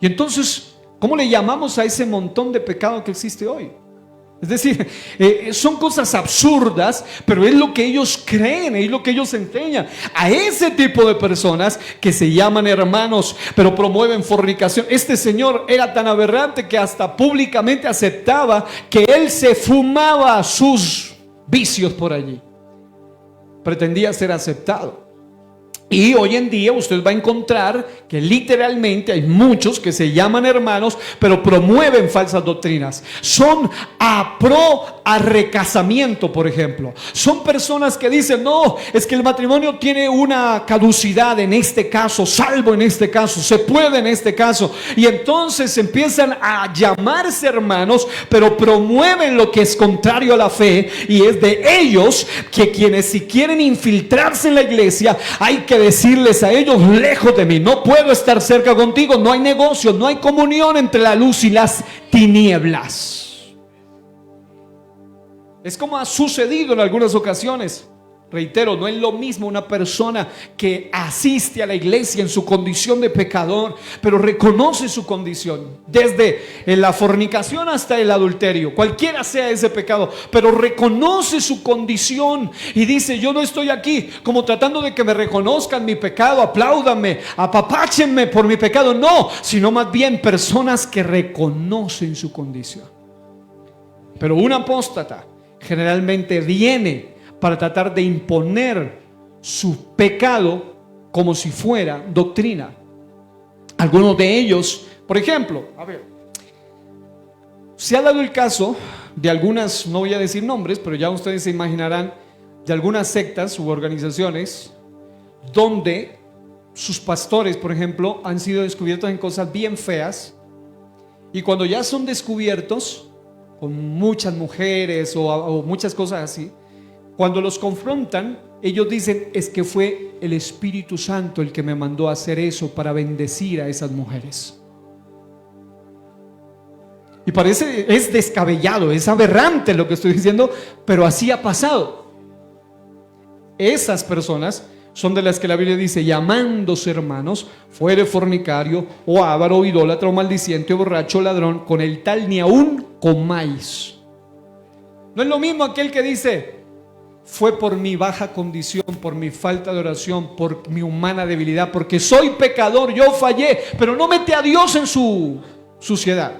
Y entonces, ¿cómo le llamamos a ese montón de pecado que existe hoy? Es decir, son cosas absurdas, pero es lo que ellos creen, es lo que ellos enseñan. A ese tipo de personas que se llaman hermanos, pero promueven fornicación. Este señor era tan aberrante que hasta públicamente aceptaba que él se fumaba sus vicios por allí. Pretendía ser aceptado. Y hoy en día usted va a encontrar que literalmente hay muchos que se llaman hermanos, pero promueven falsas doctrinas. Son pro recasamiento, por ejemplo. Son personas que dicen: no, es que el matrimonio tiene una caducidad en este caso, salvo en este caso, se puede en este caso. Y entonces empiezan a llamarse hermanos, pero promueven lo que es contrario a la fe. Y es de ellos que quienes, si quieren infiltrarse en la iglesia, hay que decirles a ellos: lejos de mí, no puedo estar cerca contigo. No hay negocio, no hay comunión entre la luz y las tinieblas. Es como ha sucedido en algunas ocasiones. Reitero, no es lo mismo una persona que asiste a la iglesia en su condición de pecador, pero reconoce su condición, desde la fornicación hasta el adulterio, cualquiera sea ese pecado, pero reconoce su condición y dice: yo no estoy aquí como tratando de que me reconozcan mi pecado, apláudanme, apapáchenme por mi pecado. No, sino más bien personas que reconocen su condición. Pero un apóstata generalmente viene para tratar de imponer su pecado como si fuera doctrina. Algunos de ellos, por ejemplo, se ha dado el caso de algunas, no voy a decir nombres, pero ya ustedes se imaginarán, de algunas sectas u organizaciones donde sus pastores, por ejemplo, han sido descubiertos en cosas bien feas, y cuando ya son descubiertos con muchas mujeres o muchas cosas así, cuando los confrontan, ellos dicen: es que fue el Espíritu Santo el que me mandó a hacer eso para bendecir a esas mujeres. Y parece, es descabellado, es aberrante lo que estoy diciendo, pero así ha pasado. Esas personas son de las que la Biblia dice: llamándose hermanos, fuere fornicario, o avaro, o idólatra, o maldiciente, o borracho, o ladrón, con el tal ni aún comáis. No es lo mismo aquel que dice: fue por mi baja condición, por mi falta de oración, por mi humana debilidad, porque soy pecador, yo fallé, pero no mete a Dios en su suciedad,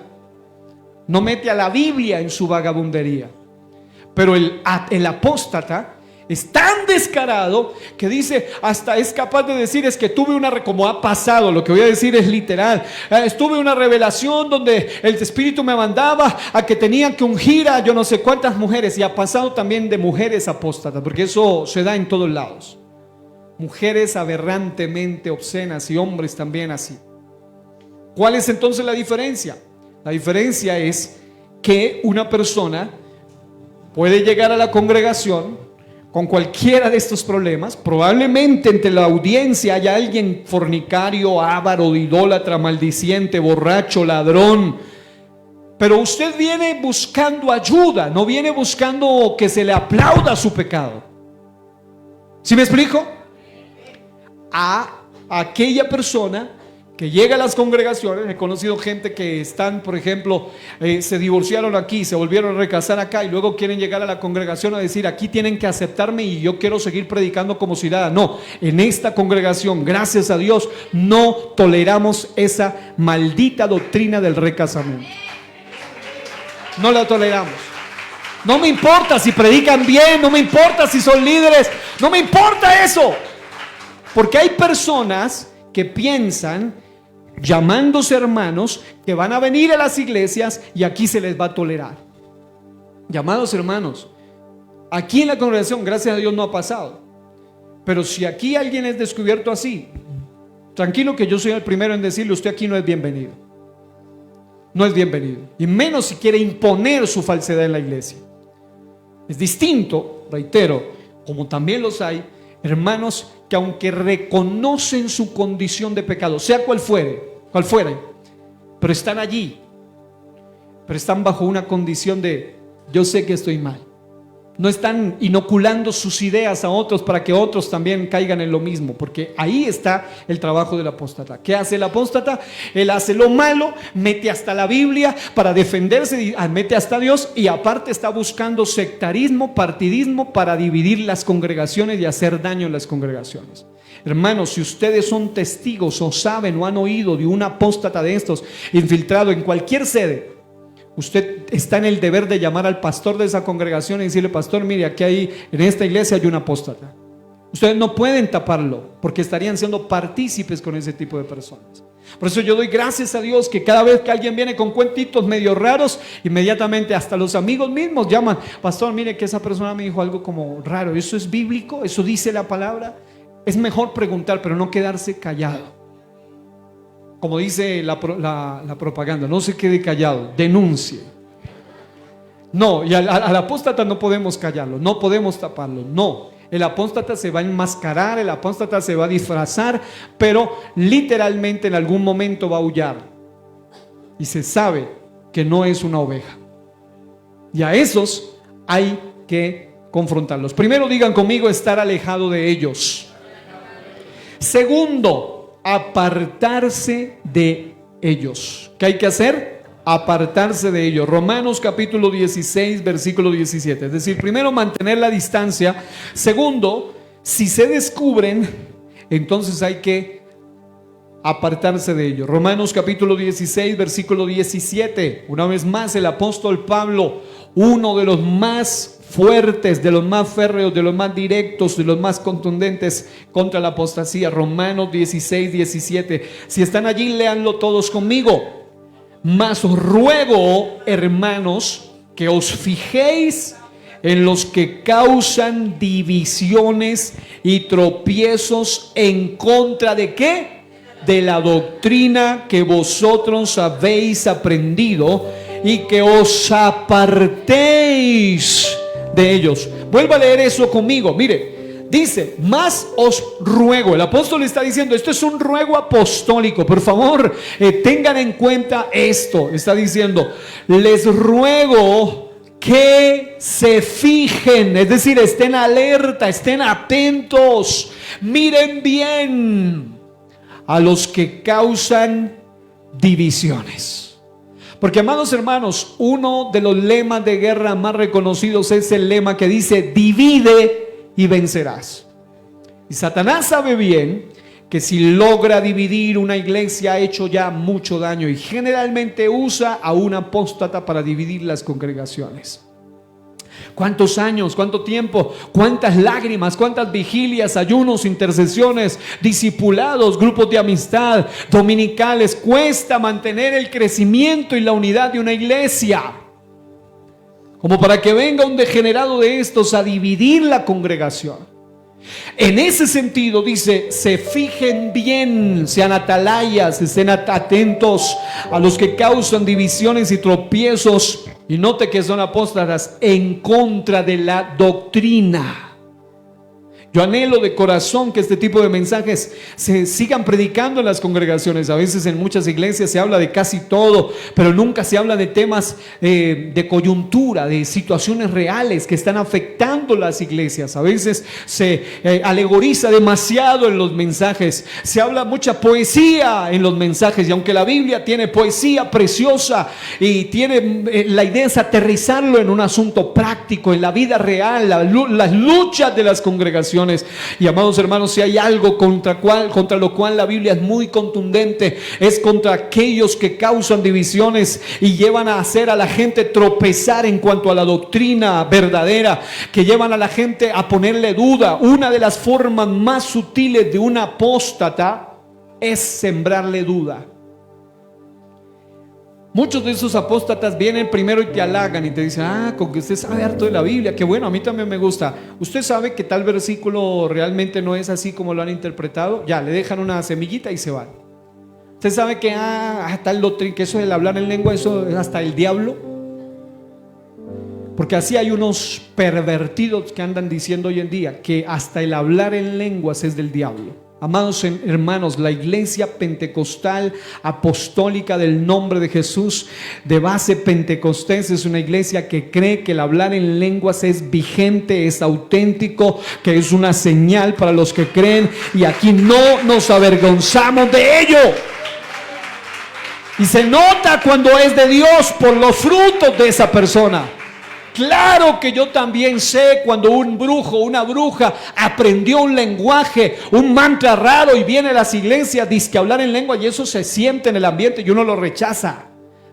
no mete a la Biblia en su vagabundería. Pero el apóstata es tan descarado que dice, hasta es capaz de decir, es que tuve como ha pasado, lo que voy a decir es literal, tuve una revelación donde el Espíritu me mandaba a que tenían que ungir a yo no sé cuántas mujeres, y ha pasado también de mujeres apóstatas, porque eso se da en todos lados, mujeres aberrantemente obscenas y hombres también así. ¿Cuál es entonces la diferencia? La diferencia es que una persona puede llegar a la congregación con cualquiera de estos problemas. Probablemente entre la audiencia haya alguien fornicario, avaro, idólatra, maldiciente, borracho, ladrón. Pero usted viene buscando ayuda, no viene buscando que se le aplauda su pecado. ¿Sí me explico? A aquella persona que llega a las congregaciones, he conocido gente que están, por ejemplo, se divorciaron aquí, se volvieron a recasar acá y luego quieren llegar a la congregación a decir, aquí tienen que aceptarme y yo quiero seguir predicando como ciudadano. No, en esta congregación, gracias a Dios, no toleramos esa maldita doctrina del recasamiento. No la toleramos. No me importa si predican bien, no me importa si son líderes, no me importa eso. Porque hay personas que piensan, llamándose hermanos, que van a venir a las iglesias y aquí se les va a tolerar. Llamados hermanos, aquí en la congregación, gracias a Dios, no ha pasado. Pero si aquí alguien es descubierto así, tranquilo que yo soy el primero en decirle, usted aquí no es bienvenido. No es bienvenido. Y menos si quiere imponer su falsedad en la iglesia. Es distinto, reitero, como también los hay, hermanos que aunque reconocen su condición de pecado, sea cual fuere, pero están allí, pero están bajo una condición de yo sé que estoy mal. No están inoculando sus ideas a otros para que otros también caigan en lo mismo, porque ahí está el trabajo del apóstata. ¿Qué hace el apóstata? Él hace lo malo, mete hasta la Biblia para defenderse, mete hasta Dios, y aparte está buscando sectarismo, partidismo para dividir las congregaciones y hacer daño en las congregaciones. Hermanos, si ustedes son testigos o saben o han oído de un apóstata de estos infiltrado en cualquier sede, usted está en el deber de llamar al pastor de esa congregación y decirle, pastor, mire, aquí en esta iglesia hay un apóstata. Ustedes no pueden taparlo porque estarían siendo partícipes con ese tipo de personas. Por eso yo doy gracias a Dios que cada vez que alguien viene con cuentitos medio raros, inmediatamente hasta los amigos mismos llaman, pastor, mire que esa persona me dijo algo como raro. ¿Eso es bíblico? ¿Eso dice la palabra? Es mejor preguntar, pero no quedarse callado. Como dice la propaganda, no se quede callado, denuncie. No, y al apóstata no podemos callarlo, no podemos taparlo, no. El apóstata se va a enmascarar, el apóstata se va a disfrazar, pero literalmente en algún momento va a aullar. Y se sabe que no es una oveja. Y a esos hay que confrontarlos. Primero digan conmigo, estar alejado de ellos. Segundo, apartarse de ellos. ¿Qué hay que hacer? Apartarse de ellos. Romanos capítulo 16 versículo 17. Es decir, primero mantener la distancia. Segundo, si se descubren, entonces hay que apartarse de ellos. Romanos capítulo 16 versículo 17. Una vez más el apóstol Pablo, uno de los más fuertes, de los más férreos, de los más directos, de los más contundentes contra la apostasía. Romanos 16, 17. Si están allí, léanlo todos conmigo. Mas os ruego, hermanos, que os fijéis en los que causan divisiones y tropiezos en contra de ¿qué? De la doctrina que vosotros habéis aprendido, y que os apartéis de ellos. Vuelva a leer eso conmigo. Mire, dice, más os ruego. El apóstol está diciendo, esto es un ruego apostólico. Por favor, tengan en cuenta esto. Está diciendo, les ruego que se fijen, es decir, estén alerta, estén atentos, miren bien a los que causan divisiones. Porque, amados hermanos, uno de los lemas de guerra más reconocidos es el lema que dice, divide y vencerás. Y Satanás sabe bien que si logra dividir una iglesia ha hecho ya mucho daño, y generalmente usa a un apóstata para dividir las congregaciones. ¿Cuántos años? ¿Cuánto tiempo? ¿Cuántas lágrimas? ¿Cuántas vigilias, ayunos, intercesiones, discipulados, grupos de amistad, dominicales? Cuesta mantener el crecimiento y la unidad de una iglesia, como para que venga un degenerado de estos a dividir la congregación. En ese sentido dice, se fijen bien, sean atalayas, estén atentos a los que causan divisiones y tropiezos, y note que son apóstatas en contra de la doctrina. Yo anhelo de corazón que este tipo de mensajes se sigan predicando en las congregaciones. A veces en muchas iglesias se habla de casi todo, pero nunca se habla de temas de coyuntura, de situaciones reales que están afectando las iglesias. A veces se alegoriza demasiado en los mensajes. Se habla mucha poesía en los mensajes, y aunque la Biblia tiene poesía preciosa y tiene la idea es aterrizarlo en un asunto práctico, en la vida real, las luchas de las congregaciones. Y amados hermanos, si hay algo contra lo cual la Biblia es muy contundente, es contra aquellos que causan divisiones y llevan a hacer a la gente tropezar en cuanto a la doctrina verdadera, que llevan a la gente a ponerle duda. Una de las formas más sutiles de un apóstata es sembrarle duda. Muchos de esos apóstatas vienen primero y te halagan y te dicen: con que usted sabe harto de la Biblia, que bueno, a mí también me gusta. Usted sabe que tal versículo realmente no es así como lo han interpretado. Ya, le dejan una semillita y se van. Usted sabe que tal doctrina, que eso del hablar en lengua, eso es hasta el diablo. Porque así hay unos pervertidos que andan diciendo hoy en día que hasta el hablar en lenguas es del diablo. Amados hermanos, la iglesia pentecostal apostólica del nombre de Jesús, de base pentecostés, es una iglesia que cree que el hablar en lenguas es vigente, es auténtico, que es una señal para los que creen, y aquí no nos avergonzamos de ello. Y se nota cuando es de Dios por los frutos de esa persona. Claro que yo también sé cuando un brujo, una bruja aprendió un lenguaje, un mantra raro, y viene a las iglesias, dice que hablar en lengua, y eso se siente en el ambiente y uno lo rechaza.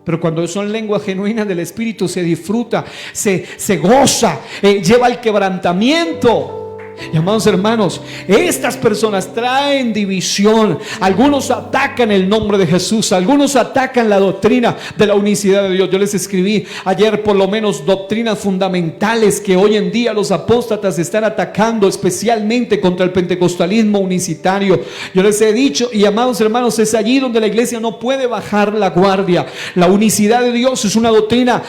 Pero cuando son lenguas genuinas del Espíritu, se disfruta, se goza, lleva al quebrantamiento. Y amados hermanos, estas personas traen división. Algunos atacan el nombre de Jesús, algunos atacan la doctrina de la unicidad de Dios. Yo les escribí ayer por lo menos doctrinas fundamentales que hoy en día los apóstatas están atacando, especialmente contra el pentecostalismo unicitario. Yo les he dicho, y amados hermanos, es allí donde la iglesia no puede bajar la guardia. La unicidad de Dios es una doctrina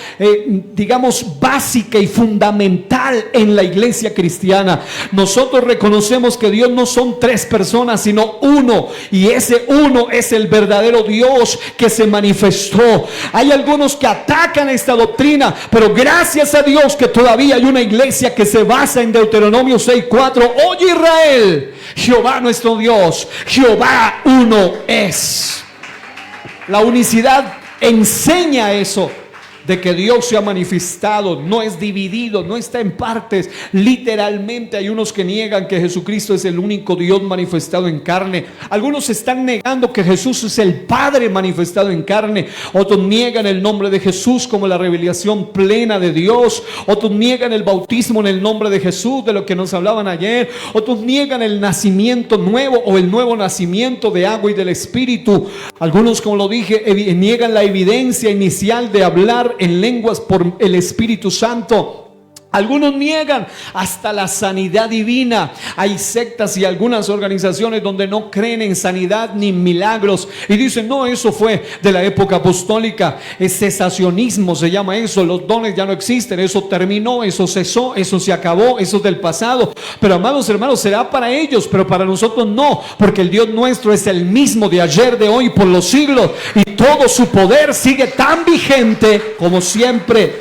digamos básica y fundamental en la iglesia cristiana. Nosotros reconocemos que Dios no son tres personas, sino uno, y ese uno es el verdadero Dios que se manifestó. Hay algunos que atacan esta doctrina, pero gracias a Dios que todavía hay una iglesia que se basa en Deuteronomio 6:4. Oye Israel, Jehová nuestro Dios, Jehová uno es. La unicidad enseña eso, de que Dios se ha manifestado, no es dividido, no está en partes. Literalmente hay unos que niegan que Jesucristo es el único Dios manifestado en carne. Algunos están negando que Jesús es el Padre manifestado en carne. Otros niegan el nombre de Jesús como la revelación plena de Dios. Otros niegan el bautismo en el nombre de Jesús, de lo que nos hablaban ayer. Otros niegan el nacimiento nuevo o el nuevo nacimiento de agua y del Espíritu. Algunos, como lo dije, niegan la evidencia inicial de hablar en lenguas por el Espíritu Santo. Algunos niegan hasta la sanidad divina. Hay sectas y algunas organizaciones donde no creen en sanidad ni milagros y dicen: no, eso fue de la época apostólica. Es cesacionismo, se llama eso. Los dones ya no existen, eso terminó, eso cesó, eso se acabó, eso es del pasado. Pero amados hermanos, será para ellos, pero para nosotros no, porque el Dios nuestro es el mismo de ayer, de hoy, por los siglos, y todo su poder sigue tan vigente como siempre.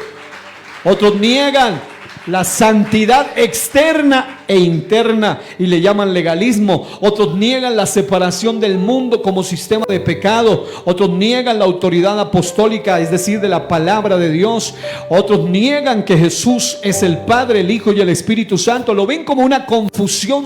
Otros niegan la santidad externa e interna y le llaman legalismo. Otros niegan la separación del mundo como sistema de pecado. Otros niegan la autoridad apostólica, es decir, de la palabra de Dios. Otros niegan que Jesús es el Padre, el Hijo y el Espíritu Santo. Lo ven como una confusión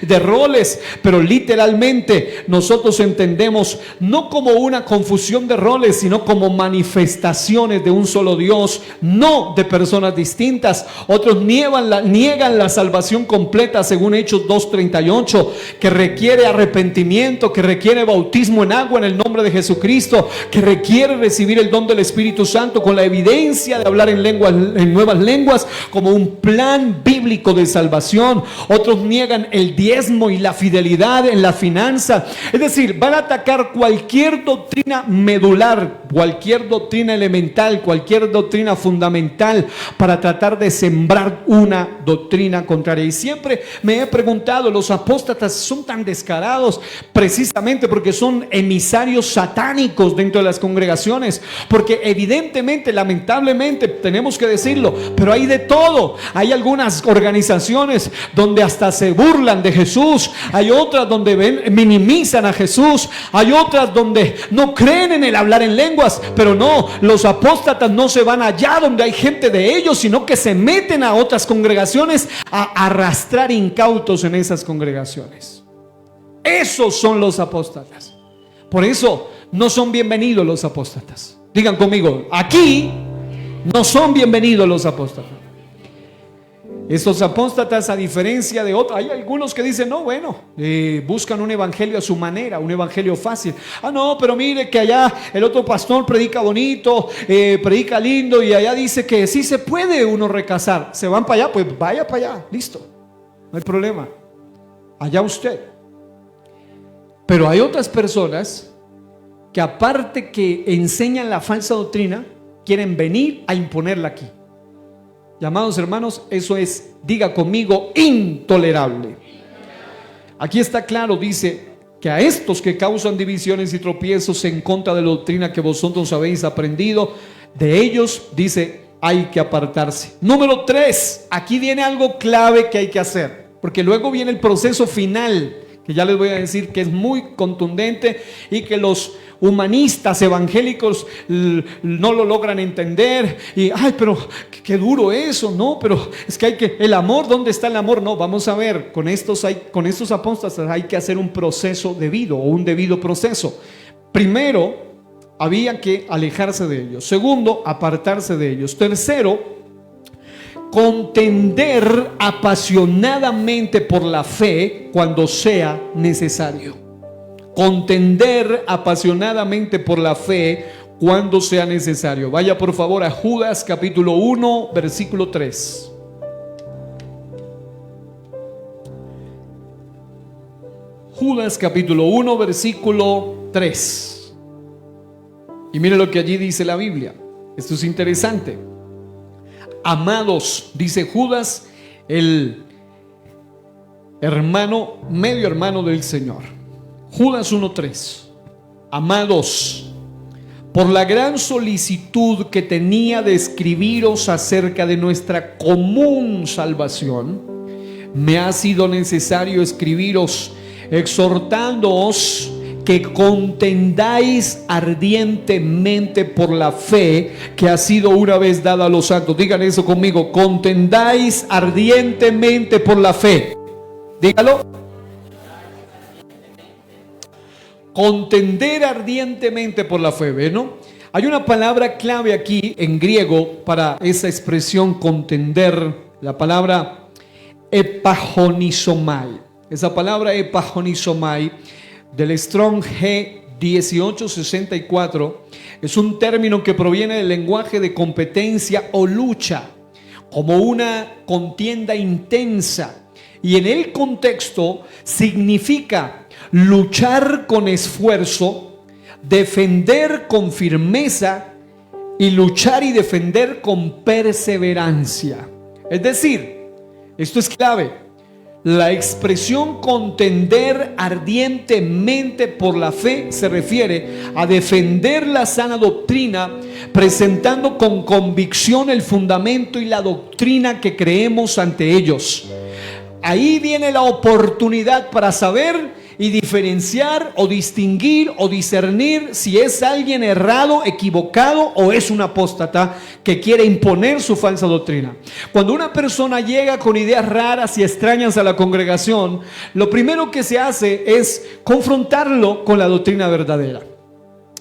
de roles, pero literalmente nosotros entendemos no como una confusión de roles, sino como manifestaciones de un solo Dios, no de personas distintas. Otros niegan la salvación completa según Hechos 2:38, que requiere arrepentimiento, que requiere bautismo en agua en el nombre de Jesucristo, que requiere recibir el don del Espíritu Santo con la evidencia de hablar en nuevas lenguas como un plan bíblico de salvación. Otros niegan el diezmo y la fidelidad en la finanza. Es decir, van a atacar cualquier doctrina medular, cualquier doctrina elemental, cualquier doctrina fundamental para tratar de sembrar una doctrina contraria. Y siempre me he preguntado, los apóstatas son tan descarados precisamente porque son emisarios satánicos dentro de las congregaciones, porque evidentemente, lamentablemente, tenemos que decirlo, pero hay de todo. Hay algunas organizaciones donde hasta se burlan de Jesús, hay otras donde minimizan a Jesús, hay otras donde no creen en el hablar en lenguas. Pero no, los apóstatas no se van allá donde hay gente de ellos, sino que se meten a otras congregaciones a arrastrar incautos en esas congregaciones. Esos son los apóstatas. Por eso no son bienvenidos los apóstatas. Digan conmigo, aquí no son bienvenidos los apóstatas. Estos apóstatas, a diferencia de otros, hay algunos que dicen, no, bueno, buscan un evangelio a su manera, un evangelio fácil. Ah, no, pero mire que allá el otro pastor predica bonito, predica lindo, y allá dice que sí se puede uno recasar. Se van para allá, pues vaya para allá, listo, no hay problema, allá usted. Pero hay otras personas que, aparte que enseñan la falsa doctrina, quieren venir a imponerla aquí. Amados hermanos, eso es, diga conmigo, intolerable. Aquí está claro, dice que a estos que causan divisiones y tropiezos en contra de la doctrina que vosotros habéis aprendido, de ellos, dice, hay que apartarse. Número 3, aquí viene algo clave que hay que hacer, porque luego viene el proceso final, que ya les voy a decir que es muy contundente y que los humanistas evangélicos no lo logran entender. Y ay, pero qué duro eso, no, pero es que hay que, el amor, ¿dónde está el amor? No, vamos a ver, con estos apóstatas hay que hacer un proceso debido, o un debido proceso. Primero, había que alejarse de ellos. Segundo, apartarse de ellos. Tercero, contender apasionadamente por la fe cuando sea necesario. Contender apasionadamente por la fe cuando sea necesario. Vaya por favor a Judas capítulo 1 versículo 3. Judas capítulo 1 versículo 3. Y mire lo que allí dice la Biblia. Esto es interesante. Amados, dice Judas, el hermano, medio hermano del Señor. Judas 1:3. Amados, por la gran solicitud que tenía de escribiros acerca de nuestra común salvación, me ha sido necesario escribiros exhortándoos que contendáis ardientemente por la fe que ha sido una vez dada a los santos. Digan eso conmigo, contendáis ardientemente por la fe. Dígalo. Contender ardientemente por la fe, ¿ven, no? Hay una palabra clave aquí en griego para esa expresión contender, la palabra epajonizomai. Esa palabra epajonizomai del Strong G 1864 es un término que proviene del lenguaje de competencia o lucha, como una contienda intensa, y en el contexto significa luchar con esfuerzo, defender con firmeza y luchar y defender con perseverancia. Es decir, esto es clave. La expresión contender ardientemente por la fe se refiere a defender la sana doctrina, presentando con convicción el fundamento y la doctrina que creemos ante ellos. ahí viene la oportunidad para saber y diferenciar o distinguir o discernir si es alguien errado, equivocado o es un apóstata que quiere imponer su falsa doctrina. Cuando una persona llega con ideas raras y extrañas a la congregación, lo primero que se hace es confrontarlo con la doctrina verdadera.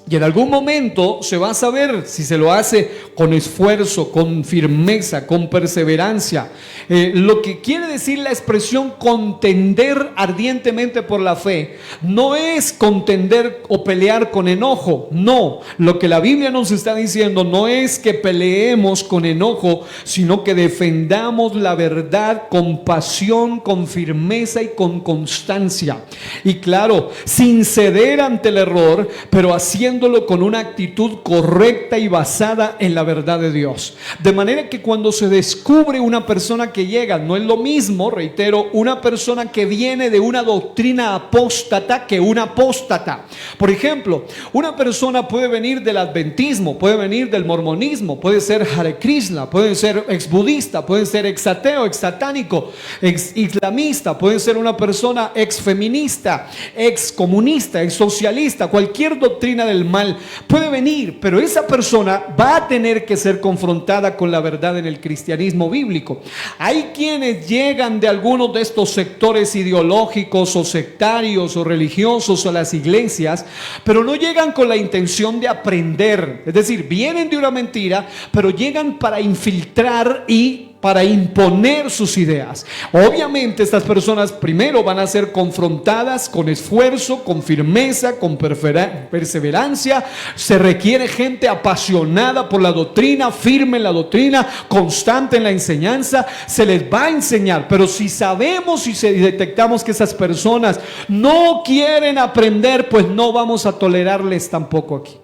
Y en algún momento se va a saber si se lo hace con esfuerzo, con firmeza, con perseverancia. Lo que quiere decir la expresión contender ardientemente por la fe no es contender o pelear con enojo. No, lo que la Biblia nos está diciendo no es que peleemos con enojo, sino que defendamos la verdad con pasión, con firmeza y con constancia. Y claro, sin ceder ante el error, pero haciéndolo con una actitud correcta y basada en la verdad de Dios. De manera que cuando se descubre una persona que llega, no es lo mismo, reitero, una persona que viene de una doctrina apóstata que un apóstata. Por ejemplo, una persona puede venir del adventismo, puede venir del mormonismo, puede ser Hare Krishna, puede ser ex budista, puede ser ex ateo, ex satánico, ex islamista, puede ser una persona ex feminista, ex comunista, ex socialista, cualquier doctrina del mal puede venir, pero esa persona va a tener que ser confrontada con la verdad en el cristianismo bíblico. Hay quienes llegan de algunos de estos sectores ideológicos o sectarios o religiosos a las iglesias, pero no llegan con la intención de aprender. Es decir, vienen de una mentira, pero llegan para infiltrar y para imponer sus ideas. Obviamente estas personas primero van a ser confrontadas con esfuerzo, con firmeza, con perseverancia. Se requiere gente apasionada por la doctrina, firme en la doctrina, constante en la enseñanza. Se les va a enseñar, pero si sabemos y detectamos que esas personas no quieren aprender, pues no vamos a tolerarles tampoco aquí.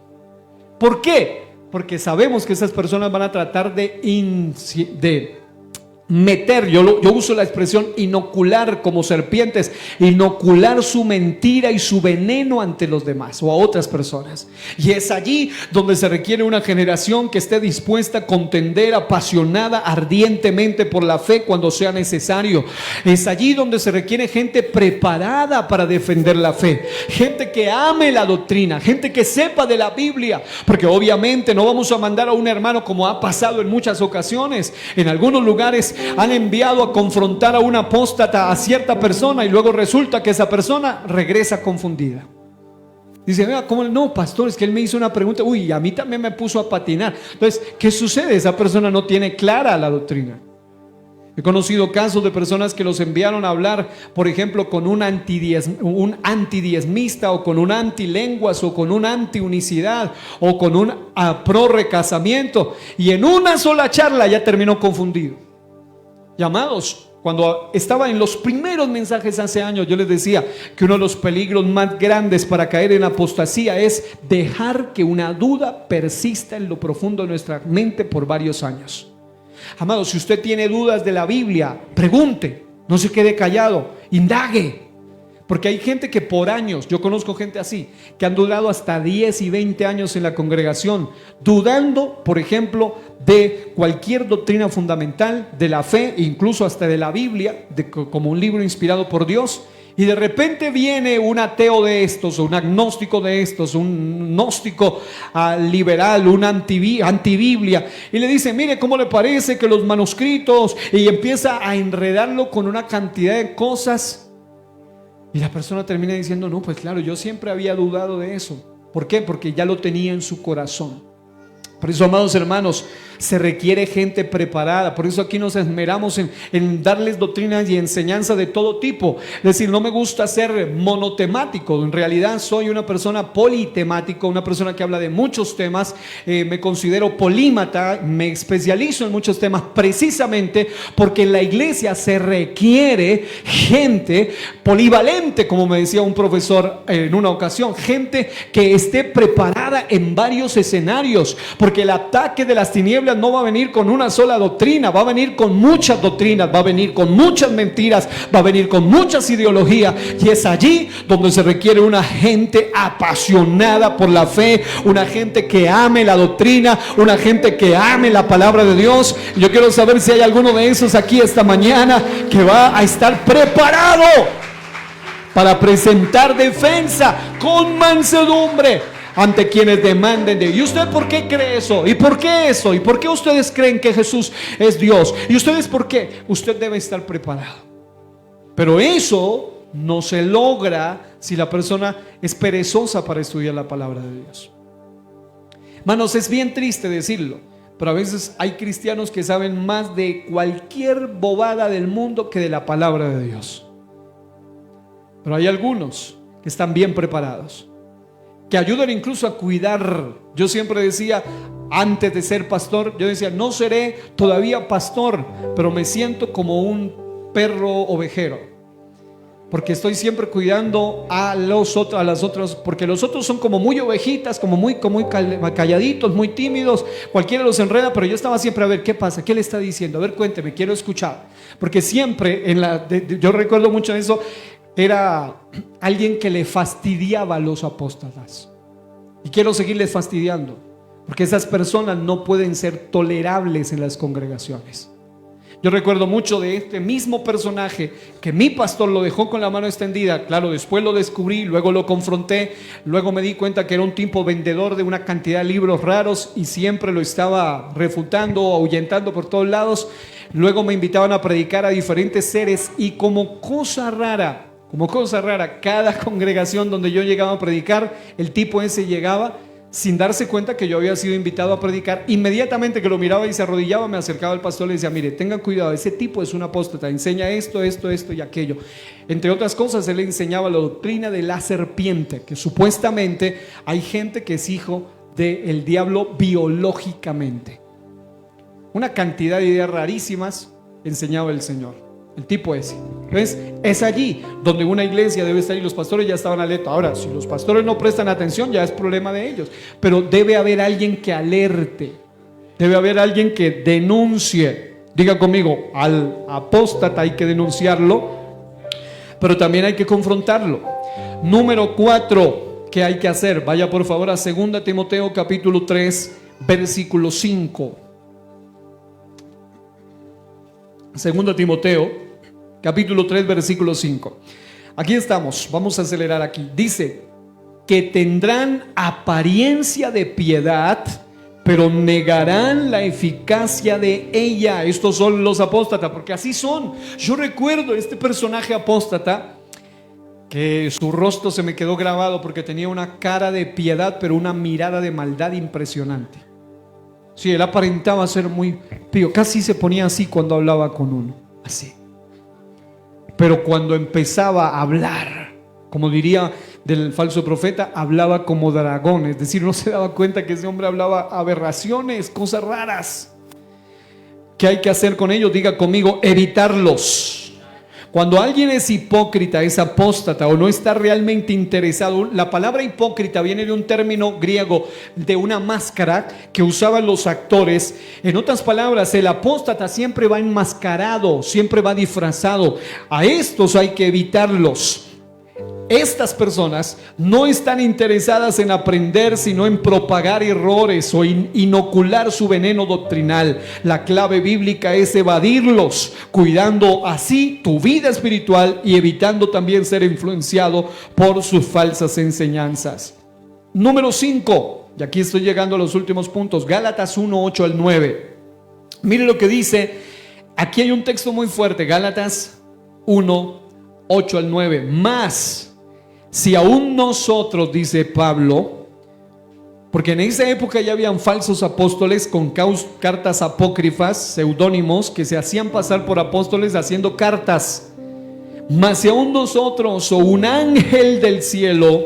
¿Por qué? Porque sabemos que esas personas van a tratar de meter, yo uso la expresión inocular, como serpientes, inocular su mentira y su veneno ante los demás o a otras personas. Y es allí donde se requiere una generación que esté dispuesta a contender apasionada, ardientemente por la fe cuando sea necesario. Es allí donde se requiere gente preparada para defender la fe, gente que ame la doctrina, gente que sepa de la Biblia, porque obviamente no vamos a mandar a un hermano, como ha pasado en muchas ocasiones. En algunos lugares han enviado a confrontar a un apóstata, a cierta persona, y luego resulta que esa persona regresa confundida. Dice, vea, ¿cómo? No, pastor, es que él me hizo una pregunta, uy, a mí también me puso a patinar. Entonces, ¿qué sucede? Esa persona no tiene clara la doctrina. He conocido casos de personas que los enviaron a hablar, por ejemplo, con un antidiezmista, o con un antilenguas, o con un antiunicidad, o con un pro recasamiento, y en una sola charla ya terminó confundido. Llamados, cuando estaba en los primeros mensajes hace años, yo les decía que uno de los peligros más grandes para caer en apostasía es dejar que una duda persista en lo profundo de nuestra mente por varios años. Amados, si usted tiene dudas de la Biblia, pregunte, no se quede callado, indague. Porque hay gente que por años, yo conozco gente así, que han durado hasta 10 y 20 años en la congregación, dudando, por ejemplo, de cualquier doctrina fundamental, de la fe, incluso hasta de la Biblia, como un libro inspirado por Dios. Y de repente viene un ateo de estos, o un agnóstico de estos, un gnóstico liberal, un antibiblia, y le dice, mire, ¿cómo le parece que los manuscritos? Y empieza a enredarlo con una cantidad de cosas. Y la persona termina diciendo, no, pues claro, yo siempre había dudado de eso. ¿Por qué? Porque ya lo tenía en su corazón. Por eso, amados hermanos, se requiere gente preparada. Por eso aquí nos esmeramos en darles doctrinas y enseñanza de todo tipo. Es decir, no me gusta ser monotemático. En realidad soy una persona politemática, una persona que habla de muchos temas. Me considero polímata, me especializo en muchos temas precisamente porque en la iglesia se requiere gente polivalente, como me decía un profesor en una ocasión, gente que esté preparada en varios escenarios. Porque porque el ataque de las tinieblas no va a venir con una sola doctrina, va a venir con muchas doctrinas, va a venir con muchas mentiras, va a venir con muchas ideologías, y es allí donde se requiere una gente apasionada por la fe, una gente que ame la doctrina, una gente que ame la palabra de Dios. Yo quiero saber si hay alguno de esos aquí esta mañana que va a estar preparado para presentar defensa con mansedumbre ante quienes demanden de. ¿Y usted por qué cree eso? ¿Y por qué eso? ¿Y por qué ustedes creen que Jesús es Dios? ¿Y ustedes por qué? Usted debe estar preparado. Pero eso no se logra si la persona es perezosa para estudiar la palabra de Dios. Hermanos, es bien triste decirlo, pero a veces hay cristianos que saben más de cualquier bobada del mundo que de la palabra de Dios. Pero hay algunos que están bien preparados, que ayudan incluso a cuidar. Yo siempre decía, antes de ser pastor, yo decía, no seré todavía pastor, pero me siento como un perro ovejero, porque estoy siempre cuidando a las otras, porque los otros son como muy ovejitas, como muy calladitos, muy tímidos, cualquiera los enreda, pero yo estaba siempre a ver qué pasa, qué le está diciendo, a ver, cuénteme, quiero escuchar, porque siempre yo recuerdo mucho eso. Era alguien que le fastidiaba a los apóstatas, y quiero seguirles fastidiando, porque esas personas no pueden ser tolerables en las congregaciones. Yo recuerdo mucho de este mismo personaje que mi pastor lo dejó con la mano extendida. Claro, después lo descubrí, luego lo confronté, luego me di cuenta que era un tipo vendedor de una cantidad de libros raros y siempre lo estaba refutando, ahuyentando por todos lados. Luego me invitaban a predicar a diferentes seres, y como cosa rara, cada congregación donde yo llegaba a predicar, el tipo ese llegaba sin darse cuenta que yo había sido invitado a predicar. Inmediatamente que lo miraba y se arrodillaba, me acercaba al pastor y le decía, mire, tengan cuidado, ese tipo es un apóstata, enseña esto y aquello. Entre otras cosas, él le enseñaba la doctrina de la serpiente, que supuestamente hay gente que es hijo del diablo biológicamente. Una cantidad de ideas rarísimas enseñaba el Señor, el tipo ese. Entonces, es allí donde una iglesia debe estar, y los pastores ya estaban alerta. Ahora, si los pastores no prestan atención, ya es problema de ellos, pero debe haber alguien que alerte, debe haber alguien que denuncie. Diga conmigo, al apóstata hay que denunciarlo, pero también hay que confrontarlo. Número 4, ¿qué hay que hacer? Vaya por favor a 2 Timoteo capítulo 3 versículo 5. 2 Timoteo capítulo 3 versículo 5. Aquí estamos, vamos a acelerar aquí. Dice que tendrán apariencia de piedad, pero negarán la eficacia de ella. Estos son los apóstatas, porque así son. Yo recuerdo este personaje apóstata que su rostro se me quedó grabado porque tenía una cara de piedad, pero una mirada de maldad impresionante. Sí, él aparentaba ser muy pío, casi se ponía así cuando hablaba con uno, así. Pero cuando empezaba a hablar, como diría del falso profeta, hablaba como dragón. Es decir, no se daba cuenta que ese hombre hablaba aberraciones, cosas raras. ¿Qué hay que hacer con ellos? Diga conmigo, evitarlos. Cuando alguien es hipócrita, es apóstata o no está realmente interesado, la palabra hipócrita viene de un término griego, de una máscara que usaban los actores. En otras palabras, el apóstata siempre va enmascarado, siempre va disfrazado. A estos hay que evitarlos. Estas personas no están interesadas en aprender, sino en propagar errores o inocular su veneno doctrinal. La clave bíblica es evadirlos, cuidando así tu vida espiritual y evitando también ser influenciado por sus falsas enseñanzas. Número 5, y aquí estoy llegando a los últimos puntos, Gálatas 1, 8 al 9. Mire lo que dice, aquí hay un texto muy fuerte, Gálatas 1, 8 al 9. Más, si aún nosotros, dice Pablo, porque en esa época ya habían falsos apóstoles con cartas apócrifas, seudónimos que se hacían pasar por apóstoles haciendo cartas. Mas si aún nosotros o un ángel del cielo,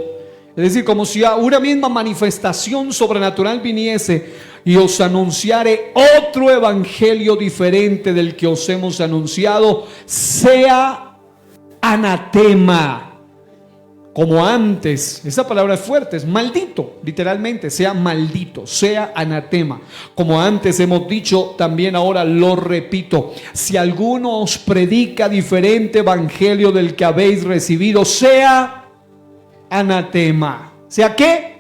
es decir, como si una misma manifestación sobrenatural viniese y os anunciare otro evangelio diferente del que os hemos anunciado, sea anatema. como antes. Esa palabra es fuerte, es maldito, literalmente, sea maldito, sea anatema. Como antes hemos dicho, también ahora lo repito. Si alguno os predica diferente evangelio del que habéis recibido, sea anatema. ¿Sea qué?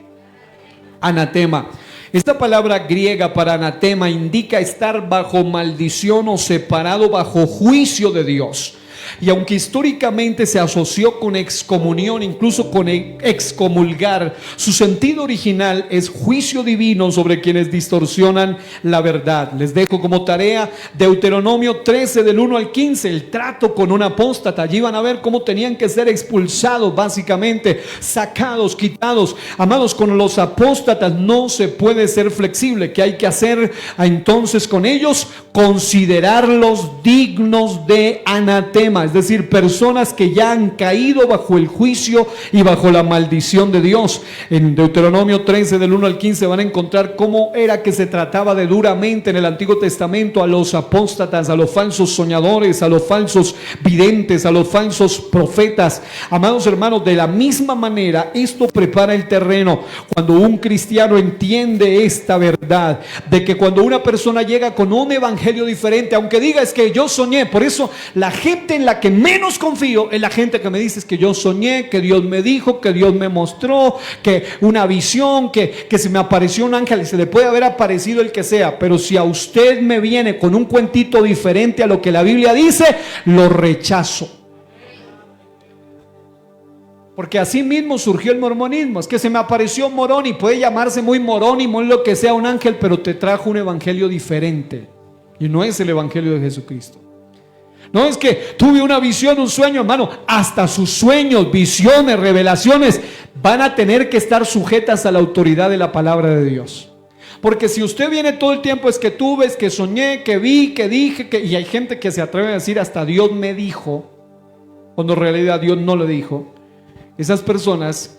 Anatema. Esta palabra griega para anatema indica estar bajo maldición o separado bajo juicio de Dios. Y aunque históricamente se asoció con excomunión, incluso con excomulgar, su sentido original es juicio divino sobre quienes distorsionan la verdad. Les dejo como tarea Deuteronomio 13 del 1 al 15, el trato con un apóstata. Allí van a ver cómo tenían que ser expulsados, básicamente, sacados, quitados. Amados, con los apóstatas no se puede ser flexible. ¿Qué hay que hacer entonces con ellos? Considerarlos dignos de anatema. Es decir, personas que ya han caído bajo el juicio y bajo la maldición de Dios. En Deuteronomio 13 del 1 al 15 van a encontrar cómo era que se trataba de duramente en el Antiguo Testamento a los apóstatas, a los falsos soñadores, a los falsos videntes, a los falsos profetas. Amados hermanos, de la misma manera esto prepara el terreno cuando un cristiano entiende esta verdad, de que cuando una persona llega con un evangelio diferente, aunque diga es que yo soñé, por eso la gente en la que menos confío es la gente que me dice es que yo soñé, que Dios me dijo, que Dios me mostró, que una visión, que se me apareció un ángel. Y se le puede haber aparecido el que sea, pero si a usted me viene con un cuentito diferente a lo que la Biblia dice, lo rechazo. Porque así mismo surgió el mormonismo. Es que se me apareció Moroni, puede llamarse muy morónimo, lo que sea, un ángel, pero te trajo un evangelio diferente y no es el evangelio de Jesucristo. No es que tuve una visión, un sueño, hermano. Hasta sus sueños, visiones, revelaciones van a tener que estar sujetas a la autoridad de la palabra de Dios. Porque si usted viene todo el tiempo es que tuve, es que soñé, que vi, que dije, y hay gente que se atreve a decir hasta Dios me dijo, cuando en realidad Dios no le dijo. Esas personas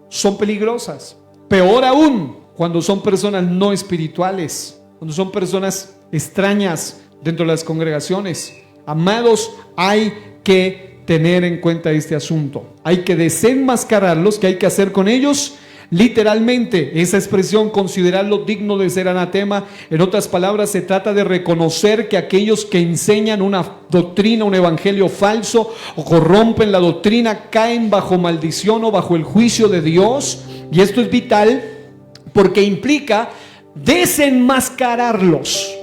son peligrosas. Peor aún cuando son personas no espirituales, cuando son personas extrañas dentro de las congregaciones. Amados, hay que tener en cuenta este asunto. Hay que desenmascararlos. ¿Qué hay que hacer con ellos? Literalmente, esa expresión, considerarlo digno de ser anatema, en otras palabras, se trata de reconocer que aquellos que enseñan una doctrina, un evangelio falso o corrompen la doctrina, caen bajo maldición o bajo el juicio de Dios. Y esto es vital porque implica desenmascararlos.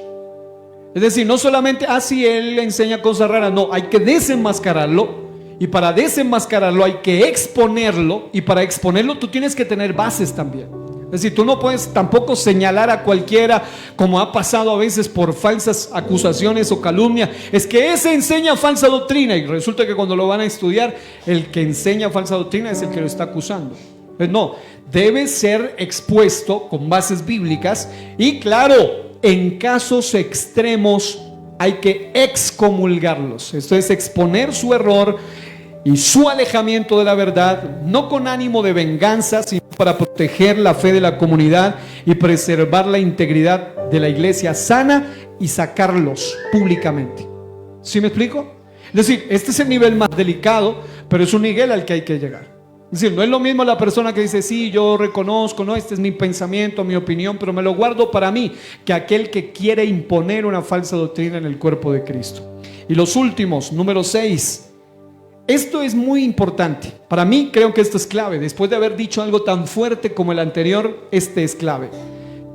Es decir, no solamente, si él enseña cosas raras, no, hay que desenmascararlo. Y para desenmascararlo hay que exponerlo. Y para exponerlo tú tienes que tener bases también. Es decir, tú no puedes tampoco señalar a cualquiera, como ha pasado a veces por falsas acusaciones o calumnia. Es que ese enseña falsa doctrina. Y resulta que cuando lo van a estudiar, el que enseña falsa doctrina es el que lo está acusando. Pues no, debe ser expuesto con bases bíblicas. Y claro, en casos extremos hay que excomulgarlos. Esto es exponer su error y su alejamiento de la verdad, no con ánimo de venganza, sino para proteger la fe de la comunidad y preservar la integridad de la iglesia sana y sacarlos públicamente. ¿Sí me explico? Es decir, este es el nivel más delicado, pero es un nivel al que hay que llegar. Es decir, no es lo mismo la persona que dice, sí, yo reconozco, no, este es mi pensamiento, mi opinión, pero me lo guardo para mí, que aquel que quiere imponer una falsa doctrina en el cuerpo de Cristo. Y los últimos, número 6. Esto es muy importante. Para mí creo que esto es clave. Después de haber dicho algo tan fuerte como el anterior, este es clave.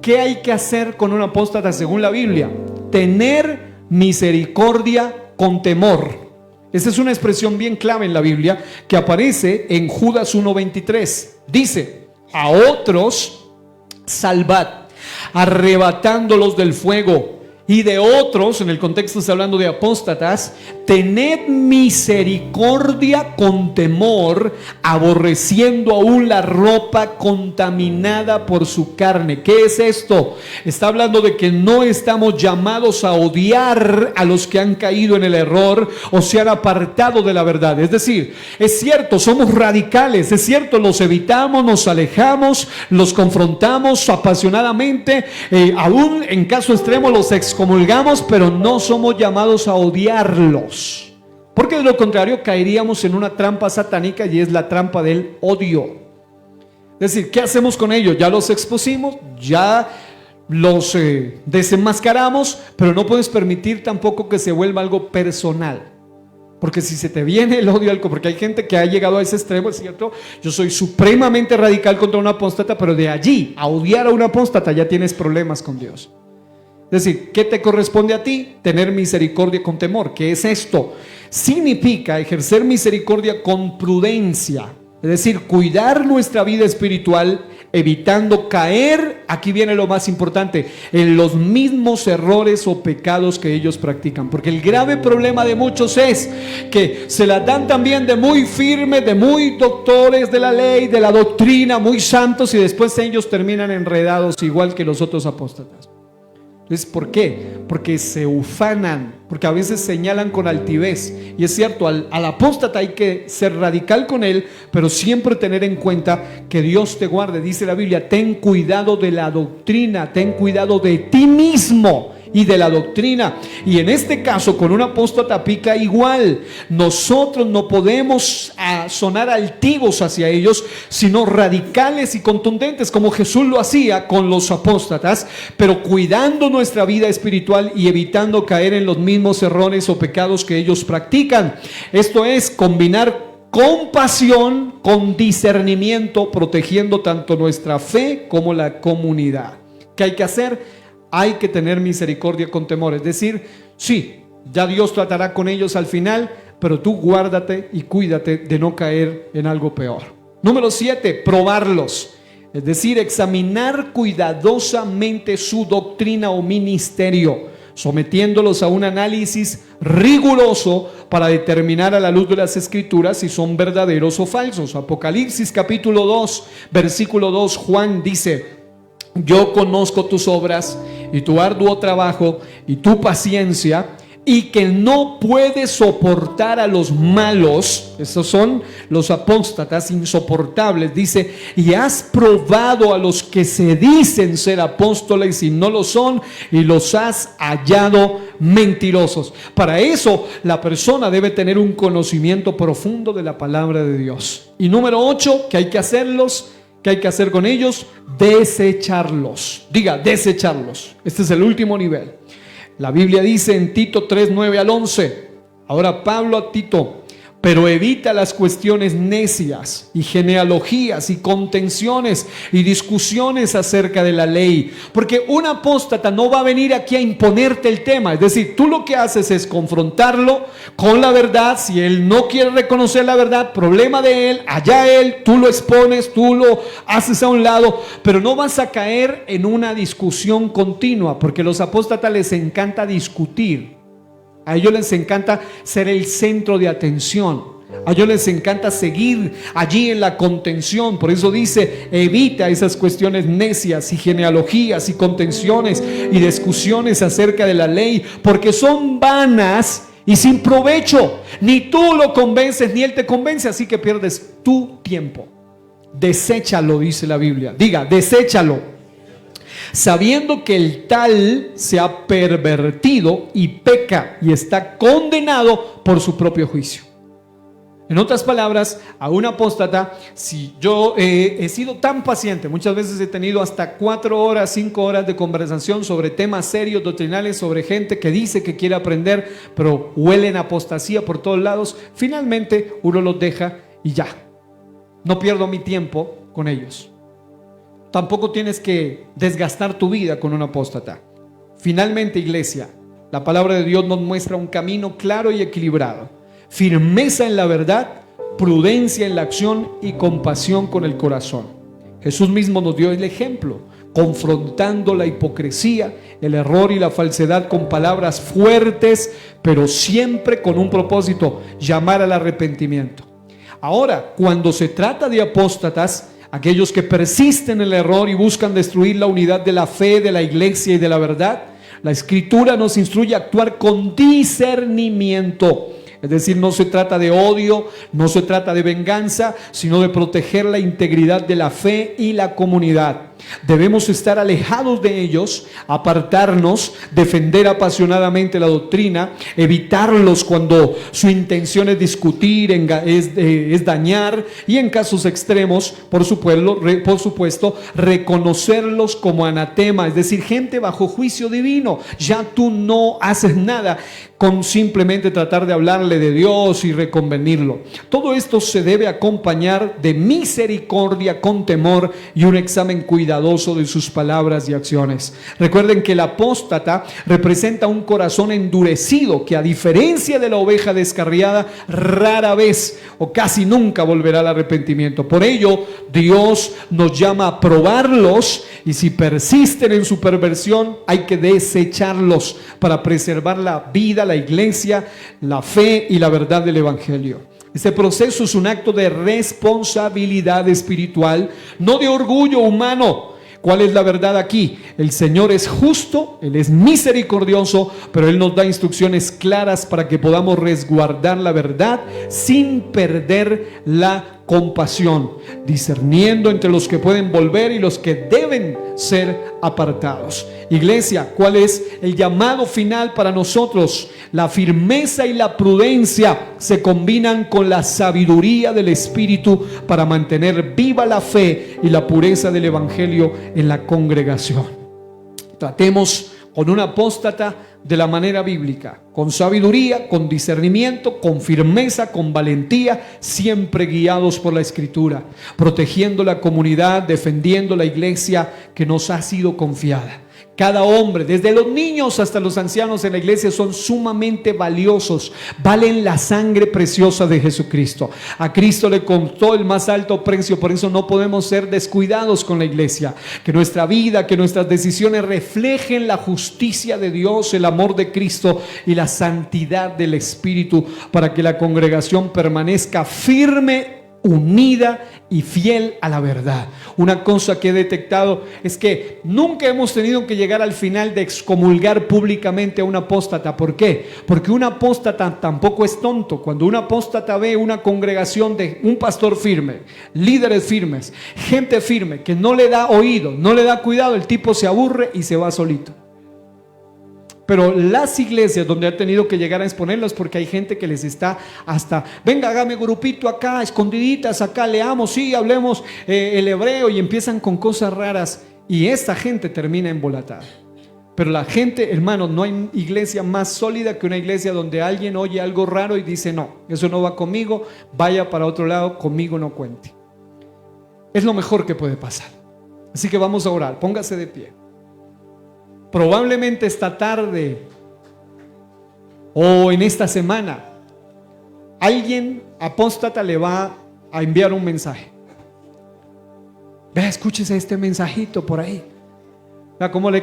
¿Qué hay que hacer con un apóstata según la Biblia? Tener misericordia con temor. Esta es una expresión bien clave en la Biblia que aparece en Judas 1:23. Dice, a otros salvad, arrebatándolos del fuego, y de otros, en el contexto está hablando de apóstatas, tened misericordia con temor, aborreciendo aún la ropa contaminada por su carne. ¿Qué es esto? Está hablando de que no estamos llamados a odiar a los que han caído en el error o se han apartado de la verdad. Es decir, es cierto, somos radicales, es cierto, los evitamos, nos alejamos, los confrontamos apasionadamente, aún en caso extremo los excomulgamos, pero no somos llamados a odiarlos. Porque de lo contrario caeríamos en una trampa satánica, y es la trampa del odio. Es decir, ¿qué hacemos con ellos? Ya los expusimos, ya los desenmascaramos, pero no puedes permitir tampoco que se vuelva algo personal. Porque si se te viene el odio, porque hay gente que ha llegado a ese extremo, es cierto, yo soy supremamente radical contra un apóstata, pero de allí a odiar a un apóstata ya tienes problemas con Dios. Es decir, ¿qué te corresponde a ti? Tener misericordia con temor. ¿Qué es esto? Significa ejercer misericordia con prudencia, es decir, cuidar nuestra vida espiritual, evitando caer, aquí viene lo más importante, en los mismos errores o pecados que ellos practican. Porque el grave problema de muchos es que se la dan también de muy firmes, de muy doctores de la ley, de la doctrina, muy santos, y después ellos terminan enredados igual que los otros apóstatas. Entonces, ¿por qué? Porque se ufanan, porque a veces señalan con altivez. Y es cierto, al apóstata hay que ser radical con él, pero siempre tener en cuenta que Dios te guarde. Dice la Biblia, ten cuidado de la doctrina, ten cuidado de ti mismo y de la doctrina. Y en este caso, con un apóstata aplica igual. Nosotros no podemos sonar altivos hacia ellos, sino radicales y contundentes, como Jesús lo hacía con los apóstatas, pero cuidando nuestra vida espiritual y evitando caer en los mismos errores o pecados que ellos practican. Esto es combinar compasión con discernimiento, protegiendo tanto nuestra fe como la comunidad. ¿Qué hay que hacer? Hay que tener misericordia con temor. Es decir, sí, ya Dios tratará con ellos al final, pero tú guárdate y cuídate de no caer en algo peor. Número 7, probarlos. Es decir, examinar cuidadosamente su doctrina o ministerio, sometiéndolos a un análisis riguroso para determinar a la luz de las Escrituras si son verdaderos o falsos. Apocalipsis capítulo 2, versículo 2, Juan dice: yo conozco tus obras y tu arduo trabajo y tu paciencia, y que no puedes soportar a los malos. Esos son los apóstatas insoportables. Dice, y has probado a los que se dicen ser apóstoles y no lo son, y los has hallado mentirosos. Para eso la persona debe tener un conocimiento profundo de la palabra de Dios. Y número 8, que hay que hacerlos. ¿Qué hay que hacer con ellos? Desecharlos. Diga, desecharlos. Este es el último nivel. La Biblia dice en Tito 3, 9 al 11. Ahora Pablo a Tito: pero evita las cuestiones necias y genealogías y contenciones y discusiones acerca de la ley, porque un apóstata no va a venir aquí a imponerte el tema. Es decir, tú lo que haces es confrontarlo con la verdad. Si él no quiere reconocer la verdad, problema de él, allá él, tú lo expones, tú lo haces a un lado, pero no vas a caer en una discusión continua, porque a los apóstatas les encanta discutir. A ellos les encanta ser el centro de atención. A ellos les encanta seguir allí en la contención. Por eso dice, evita esas cuestiones necias y genealogías y contenciones y discusiones acerca de la ley, porque son vanas y sin provecho. Ni tú lo convences, ni él te convence, así que pierdes tu tiempo. Deséchalo, dice la Biblia. Diga, deséchalo. Sabiendo que el tal se ha pervertido y peca y está condenado por su propio juicio. En otras palabras, a un apóstata, si yo he sido tan paciente, muchas veces he tenido hasta 4 horas, 5 horas de conversación sobre temas serios, doctrinales, sobre gente que dice que quiere aprender, pero huelen apostasía por todos lados. Finalmente uno los deja y ya, no pierdo mi tiempo con ellos. Tampoco tienes que desgastar tu vida con un apóstata. Finalmente, iglesia, la palabra de Dios nos muestra un camino claro y equilibrado: firmeza en la verdad, prudencia en la acción y compasión con el corazón. Jesús mismo nos dio el ejemplo, confrontando la hipocresía, el error y la falsedad con palabras fuertes, pero siempre con un propósito: llamar al arrepentimiento. Ahora, cuando se trata de apóstatas, aquellos que persisten en el error y buscan destruir la unidad de la fe, de la iglesia y de la verdad, la Escritura nos instruye a actuar con discernimiento. Es decir, no se trata de odio, no se trata de venganza, sino de proteger la integridad de la fe y la comunidad. Debemos estar alejados de ellos, apartarnos, defender apasionadamente la doctrina, evitarlos cuando su intención es discutir, es dañar, y en casos extremos, por supuesto, reconocerlos como anatema, es decir, gente bajo juicio divino. Ya tú no haces nada con simplemente tratar de hablarle de Dios y reconvenirlo. Todo esto se debe acompañar de misericordia con temor y un examen cuidadoso de sus palabras y acciones. Recuerden que el apóstata representa un corazón endurecido que, a diferencia de la oveja descarriada, rara vez o casi nunca volverá al arrepentimiento. Por ello, Dios nos llama a probarlos, y si persisten en su perversión, hay que desecharlos para preservar la vida, la iglesia, la fe y la verdad del evangelio. Este proceso es un acto de responsabilidad espiritual, no de orgullo humano. ¿Cuál es la verdad aquí? El Señor es justo, Él es misericordioso, pero Él nos da instrucciones claras para que podamos resguardar la verdad sin perder la compasión, discerniendo entre los que pueden volver y los que deben ser apartados. Iglesia, ¿cuál es el llamado final para nosotros? La firmeza y la prudencia se combinan con la sabiduría del Espíritu para mantener viva la fe y la pureza del Evangelio en la congregación. Tratemos con un apóstata de la manera bíblica, con sabiduría, con discernimiento, con firmeza, con valentía, siempre guiados por la Escritura, protegiendo la comunidad, defendiendo la iglesia que nos ha sido confiada. Cada hombre, desde los niños hasta los ancianos en la iglesia, son sumamente valiosos, valen la sangre preciosa de Jesucristo. A Cristo le costó el más alto precio, por eso no podemos ser descuidados con la iglesia. Que nuestra vida, que nuestras decisiones reflejen la justicia de Dios, el amor de Cristo y la santidad del Espíritu, para que la congregación permanezca firme, unida y fiel a la verdad. Una cosa que he detectado es que nunca hemos tenido que llegar al final de excomulgar públicamente a un apóstata. ¿Por qué? Porque un apóstata tampoco es tonto. Cuando un apóstata ve una congregación de un pastor firme, líderes firmes, gente firme que no le da oído, no le da cuidado, el tipo se aburre y se va solito. Pero las iglesias donde ha tenido que llegar a exponerlos, porque hay gente que les está hasta, venga, hágame grupito acá, escondiditas acá, leamos, sí, hablemos el hebreo, y empiezan con cosas raras, y esta gente termina embolatada. Pero la gente, hermanos, no hay iglesia más sólida que una iglesia donde alguien oye algo raro y dice, no, eso no va conmigo, vaya para otro lado, conmigo no cuente. Es lo mejor que puede pasar. Así que vamos a orar, póngase de pie. Probablemente esta tarde o en esta semana alguien apóstata le va a enviar un mensaje. Vea, escúchese este mensajito por ahí. Vea cómo le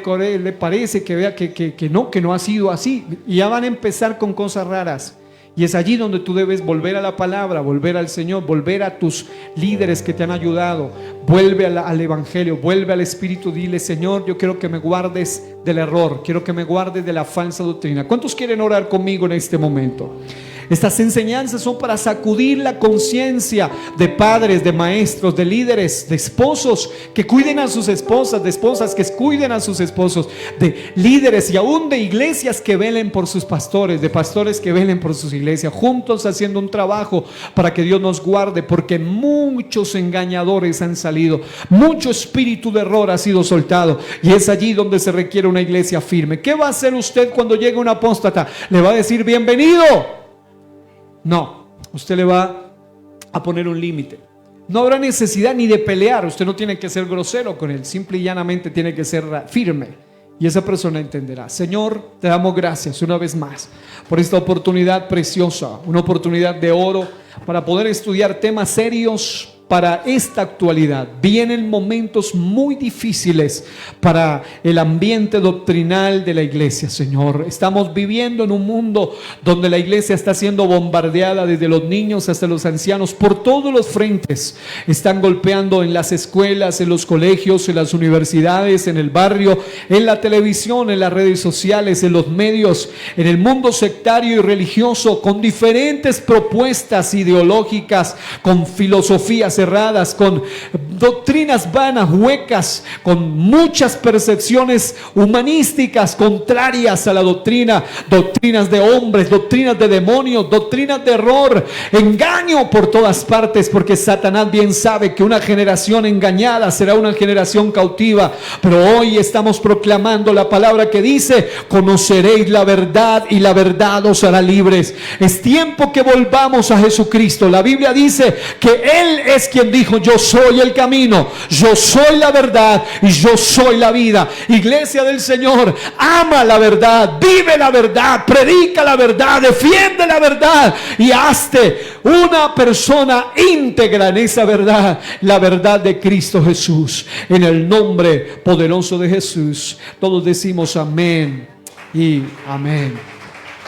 parece, que vea que no ha sido así. Y ya van a empezar con cosas raras. Y es allí donde tú debes volver a la palabra, volver al Señor, volver a tus líderes que te han ayudado, vuelve al Evangelio, vuelve al Espíritu, dile, Señor, yo quiero que me guardes del error, quiero que me guardes de la falsa doctrina. ¿Cuántos quieren orar conmigo en este momento? Estas enseñanzas son para sacudir la conciencia de padres, de maestros, de líderes, de esposos que cuiden a sus esposas, de esposas que cuiden a sus esposos, de líderes y aún de iglesias que velen por sus pastores, de pastores que velen por sus iglesias, juntos haciendo un trabajo para que Dios nos guarde, porque muchos engañadores han salido, mucho espíritu de error ha sido soltado, y es allí donde se requiere una iglesia firme. ¿Qué va a hacer usted cuando llegue un apóstata? ¿Le va a decir bienvenido? No, usted le va a poner un límite. No habrá necesidad ni de pelear. Usted no tiene que ser grosero con él, simple y llanamente tiene que ser firme, y esa persona entenderá. Señor, te damos gracias una vez más por esta oportunidad preciosa, una oportunidad de oro para poder estudiar temas serios para esta actualidad. Vienen momentos muy difíciles para el ambiente doctrinal de la iglesia, Señor. Estamos viviendo en un mundo donde la iglesia está siendo bombardeada desde los niños hasta los ancianos por todos los frentes. Están golpeando en las escuelas, en los colegios, en las universidades, en el barrio, en la televisión, en las redes sociales, en los medios, en el mundo sectario y religioso, con diferentes propuestas ideológicas, con filosofías cerradas, con doctrinas vanas, huecas, con muchas percepciones humanísticas contrarias a la doctrina, doctrinas de hombres, doctrinas de demonios, doctrinas de error, engaño por todas partes, porque Satanás bien sabe que una generación engañada será una generación cautiva. Pero hoy estamos proclamando la palabra que dice: conoceréis la verdad y la verdad os hará libres. Es tiempo que volvamos a Jesucristo. La Biblia dice que Él es quien dijo: yo soy el camino, yo soy la verdad y yo soy la vida. Iglesia del Señor, ama la verdad, vive la verdad, predica la verdad, defiende la verdad y hazte una persona íntegra en esa verdad, la verdad de Cristo Jesús. En el nombre poderoso de Jesús, todos decimos amén y amén.